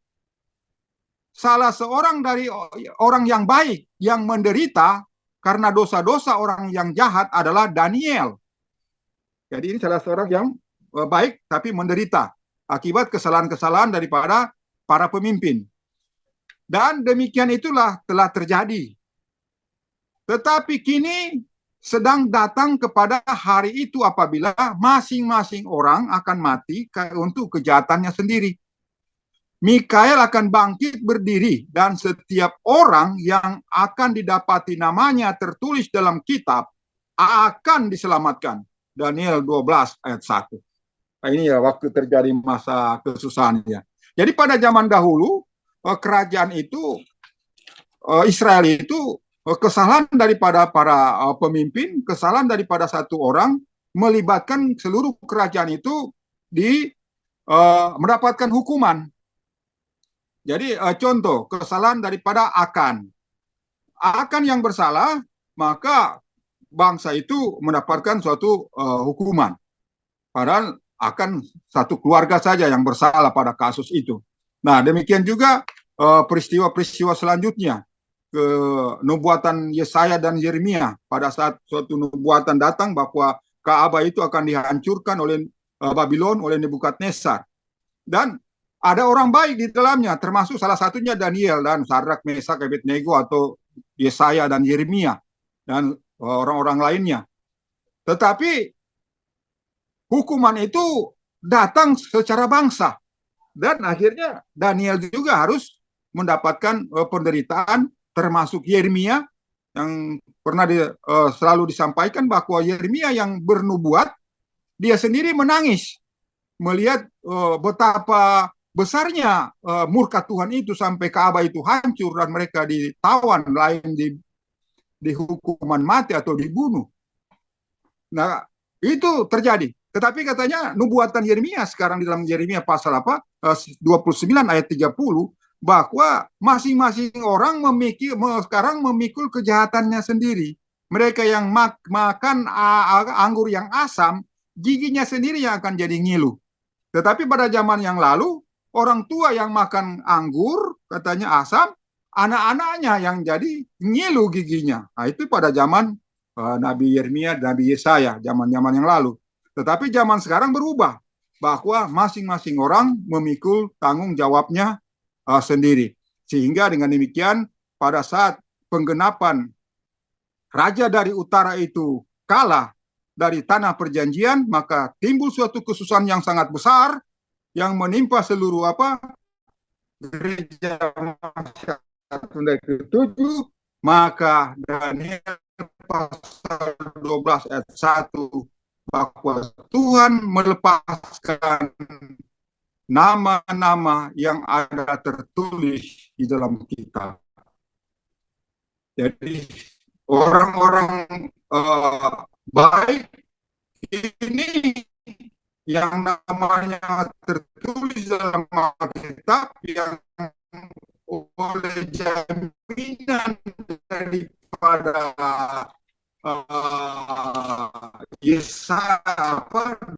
Salah seorang dari orang yang baik yang menderita karena dosa-dosa orang yang jahat adalah Daniel. Jadi ini salah seorang yang baik tapi menderita akibat kesalahan-kesalahan daripada para pemimpin. Dan demikian itulah telah terjadi. Tetapi kini sedang datang kepada hari itu apabila masing-masing orang akan mati untuk kejahatannya sendiri. Mikael akan bangkit berdiri dan setiap orang yang akan didapati namanya tertulis dalam kitab akan diselamatkan. Daniel 12 ayat 1. Nah, ini ya waktu terjadi masa kesusahannya. Jadi pada zaman dahulu kerajaan itu Israel itu kesalahan daripada para pemimpin, kesalahan daripada satu orang melibatkan seluruh kerajaan itu di mendapatkan hukuman. Jadi contoh kesalahan daripada Akan yang bersalah, maka bangsa itu mendapatkan suatu hukuman. Padahal Akan satu keluarga saja yang bersalah pada kasus itu. Nah, demikian juga peristiwa-peristiwa selanjutnya, ke nubuatan Yesaya dan Yeremia pada saat suatu nubuatan datang bahwa Ka'bah itu akan dihancurkan oleh Babylon, oleh Nebukadnezar. Dan ada orang baik di dalamnya, termasuk salah satunya Daniel dan Sadrak, Mesak, Abednego atau Yesaya dan Yeremia dan orang-orang lainnya. Tetapi hukuman itu datang secara bangsa. Dan akhirnya Daniel juga harus mendapatkan penderitaan, termasuk Yeremia yang pernah selalu disampaikan bahwa Yeremia yang bernubuat, dia sendiri menangis melihat betapa besarnya murka Tuhan itu sampai Ka'bah itu hancur dan mereka ditawan, lain di hukuman mati atau dibunuh. Nah, itu terjadi. Tetapi katanya nubuatan Yeremia sekarang di dalam Yeremia pasal 29 ayat 30 bahwa masing-masing orang sekarang memikul kejahatannya sendiri. Mereka yang makan anggur yang asam, giginya sendiri yang akan jadi ngilu. Tetapi pada zaman yang lalu, orang tua yang makan anggur katanya asam, anak-anaknya yang jadi ngilu giginya. Nah, itu pada zaman Nabi Yeremia, Nabi Yesaya, zaman-zaman yang lalu. Tetapi zaman sekarang berubah, bahwa masing-masing orang memikul tanggung jawabnya sendiri. Sehingga dengan demikian, pada saat penggenapan Raja dari Utara itu kalah dari tanah perjanjian, maka timbul suatu kesusahan yang sangat besar yang menimpa seluruh gereja masyarakat dari ke-7, maka Daniel pasal 12 ayat 1 bahwa Tuhan melepaskan nama-nama yang ada tertulis di dalam kitab. Jadi orang-orang baik ini yang namanya tertulis dalam kitab yang oleh jaminan daripada Yesaya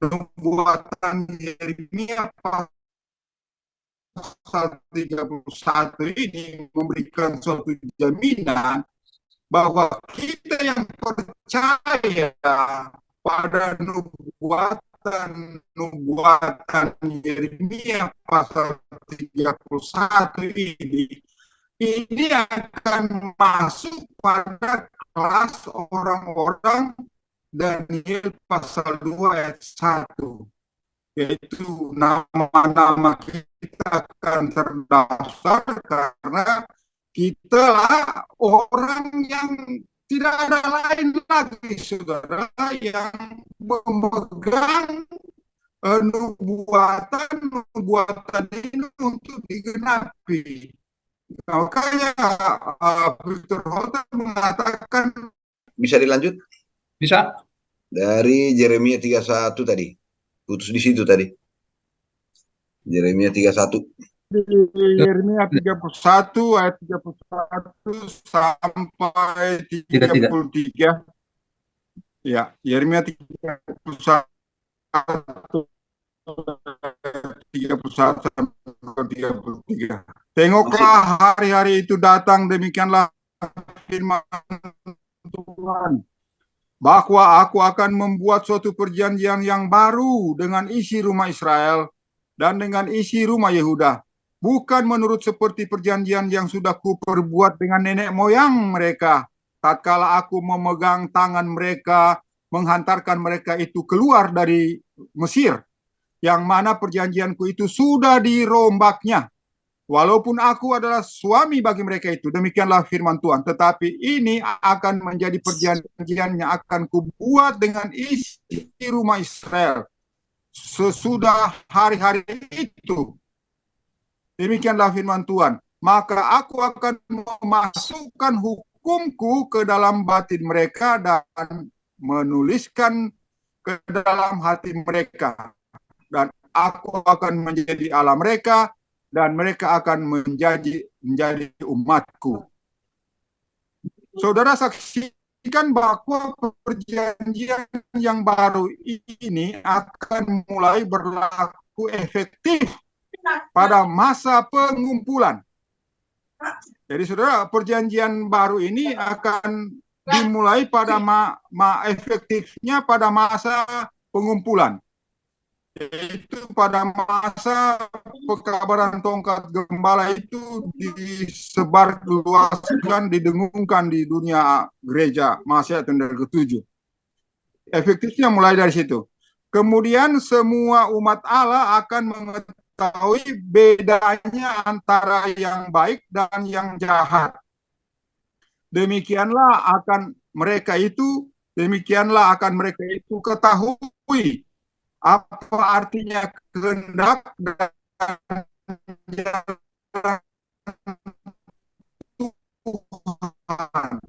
nubuatan Yeremia pasal 31 ini memberikan suatu jaminan bahwa kita yang percaya pada nubuatan Yeremia pasal 31 ini akan masuk pada kelas orang-orang Daniel pasal 2 ayat 1, yaitu nama-nama kita akan terdaftar karena kita lah orang yang tidak ada lain lagi, saudara, yang memegang nubuatan ini untuk digenapi. Makanya Victor Holter mengatakan bisa dilanjut? Bisa. Dari Yeremia 31 tadi. Putus di situ tadi. Yeremia 31. Di Yeremia 31 ayat 31 sampai 33. 33. Ya, Yeremia 31 31 sampai 33. Masih. Tengoklah hari-hari itu datang, demikianlah firman Tuhan, bahwa aku akan membuat suatu perjanjian yang baru dengan isi rumah Israel dan dengan isi rumah Yehuda, bukan menurut seperti perjanjian yang sudah kuperbuat dengan nenek moyang mereka, tatkala aku memegang tangan mereka, menghantarkan mereka itu keluar dari Mesir, yang mana perjanjianku itu sudah dirombaknya. Walaupun aku adalah suami bagi mereka itu, demikianlah firman Tuhan. Tetapi ini akan menjadi perjanjian yang akan kubuat dengan isi rumah Israel sesudah hari-hari itu. Demikianlah firman Tuhan. Maka aku akan memasukkan hukumku ke dalam batin mereka dan menuliskan ke dalam hati mereka. Dan aku akan menjadi Allah mereka, dan mereka akan menjadi umatku. Saudara saksikan bahwa perjanjian yang baru ini akan mulai berlaku efektif pada masa pengumpulan. Jadi saudara, perjanjian baru ini akan dimulai pada efektifnya pada masa pengumpulan. Yaitu pada masa pekabaran tongkat gembala itu disebar luaskan, didengungkan di dunia gereja Masehi tahun ke-7. Efektifnya mulai dari situ. Kemudian semua umat Allah akan mengetahui bedanya antara yang baik dan yang jahat. Demikianlah akan mereka itu ketahui apa artinya kehendak dan Tuhan.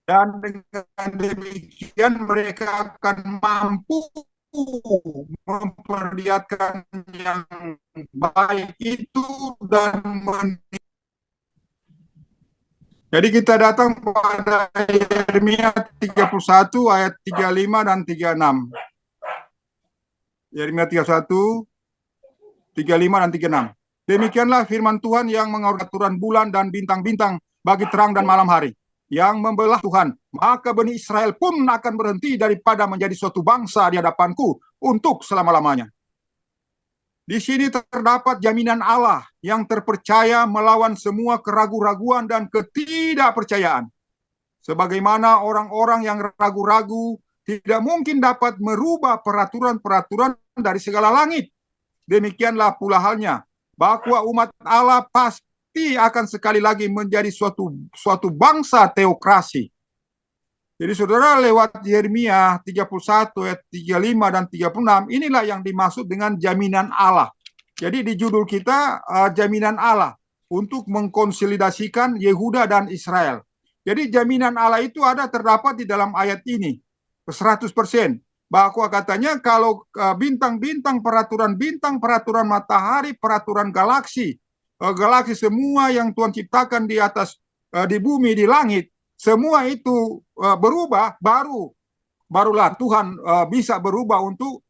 Dan dengan demikian mereka akan mampu memperlihatkan yang baik itu dan jadi kita datang pada Yeremia 31 ayat 35 dan 36. Yeremia 31, 35 dan 36. Demikianlah firman Tuhan yang mengatur aturan bulan dan bintang-bintang bagi terang dan malam hari, yang membelah Tuhan. Maka Bani Israel pun akan berhenti daripada menjadi suatu bangsa di hadapanku untuk selama-lamanya. Di sini terdapat jaminan Allah yang terpercaya melawan semua keraguan-raguan dan ketidakpercayaan. Sebagaimana orang-orang yang ragu-ragu tidak mungkin dapat merubah peraturan-peraturan dari segala langit. Demikianlah pula halnya, bahwa umat Allah pasti akan sekali lagi menjadi suatu bangsa teokrasi. Jadi saudara, lewat Yeremia 31 ayat 35 dan 36, inilah yang dimaksud dengan jaminan Allah. Jadi di judul kita jaminan Allah untuk mengkonsolidasikan Yehuda dan Israel. Jadi jaminan Allah itu terdapat di dalam ayat ini 100%. Bahwa katanya kalau bintang-bintang, peraturan matahari, peraturan galaksi semua yang Tuhan ciptakan di atas, di bumi, di langit, semua itu berubah, barulah Tuhan bisa berubah untuk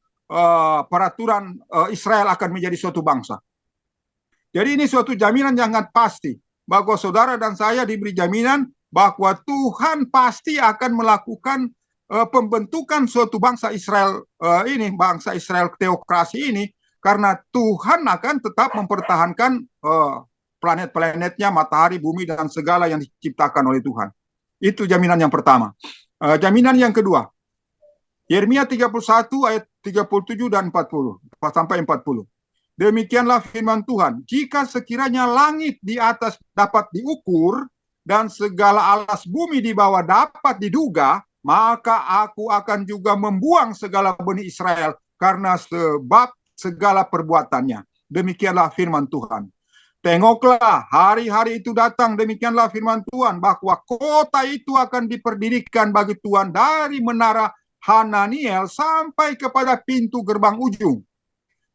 peraturan Israel akan menjadi suatu bangsa. Jadi ini suatu jaminan yang sangat pasti bahwa saudara dan saya diberi jaminan bahwa Tuhan pasti akan melakukan pembentukan suatu bangsa Israel ini, bangsa Israel teokrasi ini, karena Tuhan akan tetap mempertahankan planet-planetnya, matahari, bumi, dan segala yang diciptakan oleh Tuhan. Itu jaminan yang pertama. Jaminan yang kedua, Yeremia 31 ayat 37 dan 40 sampai 40. Demikianlah firman Tuhan, jika sekiranya langit di atas dapat diukur dan segala alas bumi di bawah dapat diduga, maka aku akan juga membuang segala Bani Israel karena sebab segala perbuatannya. Demikianlah firman Tuhan. Tengoklah, hari-hari itu datang, demikianlah firman Tuhan, bahwa kota itu akan diperdirikan bagi Tuhan dari menara Hananiel sampai kepada pintu gerbang ujung.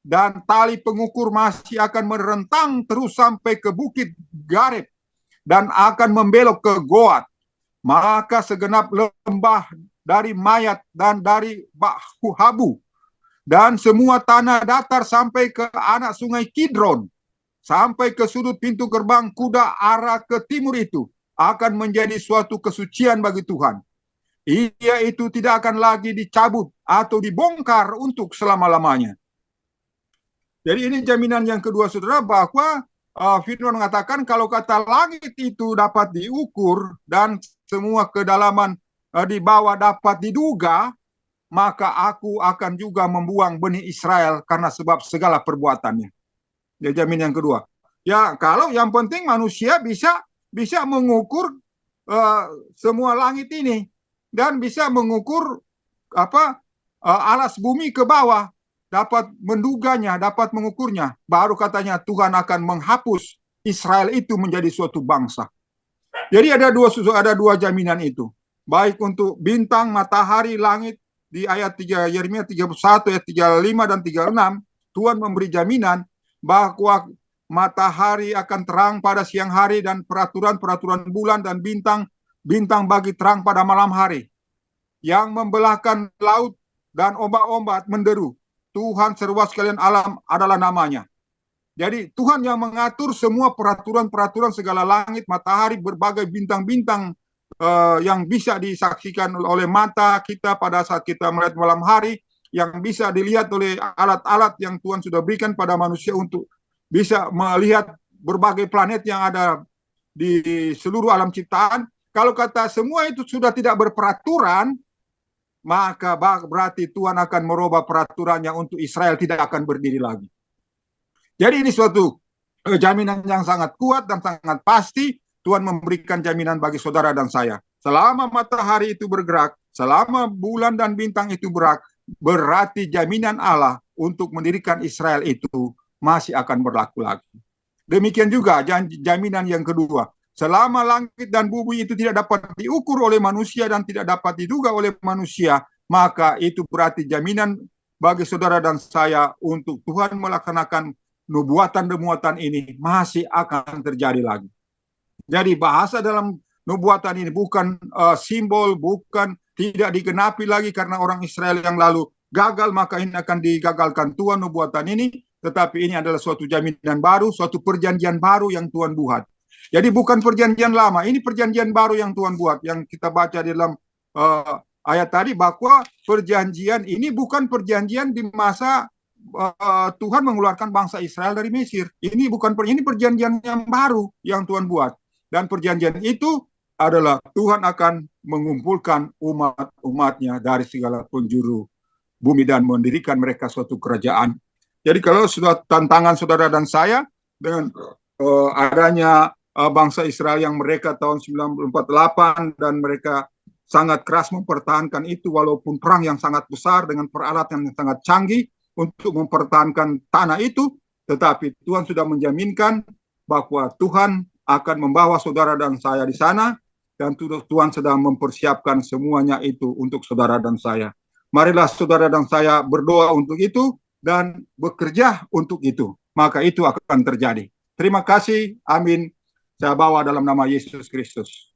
Dan tali pengukur masih akan merentang terus sampai ke bukit Gareb dan akan membelok ke Goat. Maka segenap lembah dari mayat dan dari bahu habu dan semua tanah datar sampai ke anak sungai Kidron, sampai ke sudut pintu gerbang kuda arah ke timur itu akan menjadi suatu kesucian bagi Tuhan. Ia itu tidak akan lagi dicabut atau dibongkar untuk selama-lamanya. Jadi ini jaminan yang kedua, saudara, bahwa Firman mengatakan kalau kata langit itu dapat diukur dan semua kedalaman di bawah dapat diduga, maka aku akan juga membuang benih Israel karena sebab segala perbuatannya. Ya, jamin yang kedua. Ya, kalau yang penting manusia bisa mengukur semua langit ini dan bisa mengukur alas bumi ke bawah, dapat menduganya, dapat mengukurnya. Baru katanya Tuhan akan menghapus Israel itu menjadi suatu bangsa. Jadi ada dua jaminan itu. Baik untuk bintang, matahari, langit di ayat 3 Yeremia 31 ayat 35 dan 36, Tuhan memberi jaminan bahwa matahari akan terang pada siang hari dan peraturan-peraturan bulan dan bintang bagi terang pada malam hari. Yang membelahkan laut dan ombak-ombak menderu. Tuhan seruas sekalian alam adalah namanya. Jadi Tuhan yang mengatur semua peraturan-peraturan segala langit, matahari, berbagai bintang-bintang yang bisa disaksikan oleh mata kita pada saat kita melihat malam hari, yang bisa dilihat oleh alat-alat yang Tuhan sudah berikan pada manusia untuk bisa melihat berbagai planet yang ada di seluruh alam ciptaan. Kalau kata semua itu sudah tidak berperaturan, maka berarti Tuhan akan merubah peraturannya untuk Israel tidak akan berdiri lagi. Jadi ini suatu jaminan yang sangat kuat dan sangat pasti. Tuhan memberikan jaminan bagi saudara dan saya. Selama matahari itu bergerak, selama bulan dan bintang itu bergerak, berarti jaminan Allah untuk mendirikan Israel itu masih akan berlaku lagi. Demikian juga jaminan yang kedua. Selama langit dan bumi itu tidak dapat diukur oleh manusia dan tidak dapat diduga oleh manusia, maka itu berarti jaminan bagi saudara dan saya untuk Tuhan melaksanakan nubuatan-nubuatan ini masih akan terjadi lagi. Jadi bahasa dalam nubuatan ini bukan simbol, bukan tidak digenapi lagi karena orang Israel yang lalu gagal, maka ini akan digagalkan Tuhan nubuatan ini, tetapi ini adalah suatu jaminan baru, suatu perjanjian baru yang Tuhan buat. Jadi bukan perjanjian lama, ini perjanjian baru yang Tuhan buat, yang kita baca di dalam ayat tadi, bahwa perjanjian ini bukan perjanjian di masa Tuhan mengeluarkan bangsa Israel dari Mesir. Ini bukan ini perjanjian yang baru yang Tuhan buat. Dan perjanjian itu adalah Tuhan akan mengumpulkan umat-umatnya dari segala penjuru bumi dan mendirikan mereka suatu kerajaan. Jadi kalau sudah tantangan saudara dan saya dengan adanya bangsa Israel yang mereka tahun 1948 dan mereka sangat keras mempertahankan itu walaupun perang yang sangat besar dengan peralatan yang sangat canggih untuk mempertahankan tanah itu, tetapi Tuhan sudah menjaminkan bahwa Tuhan akan membawa saudara dan saya di sana, dan Tuhan sedang mempersiapkan semuanya itu untuk saudara dan saya. Marilah saudara dan saya berdoa untuk itu dan bekerja untuk itu, maka itu akan terjadi. Terima kasih, amin. Saya bawa dalam nama Yesus Kristus.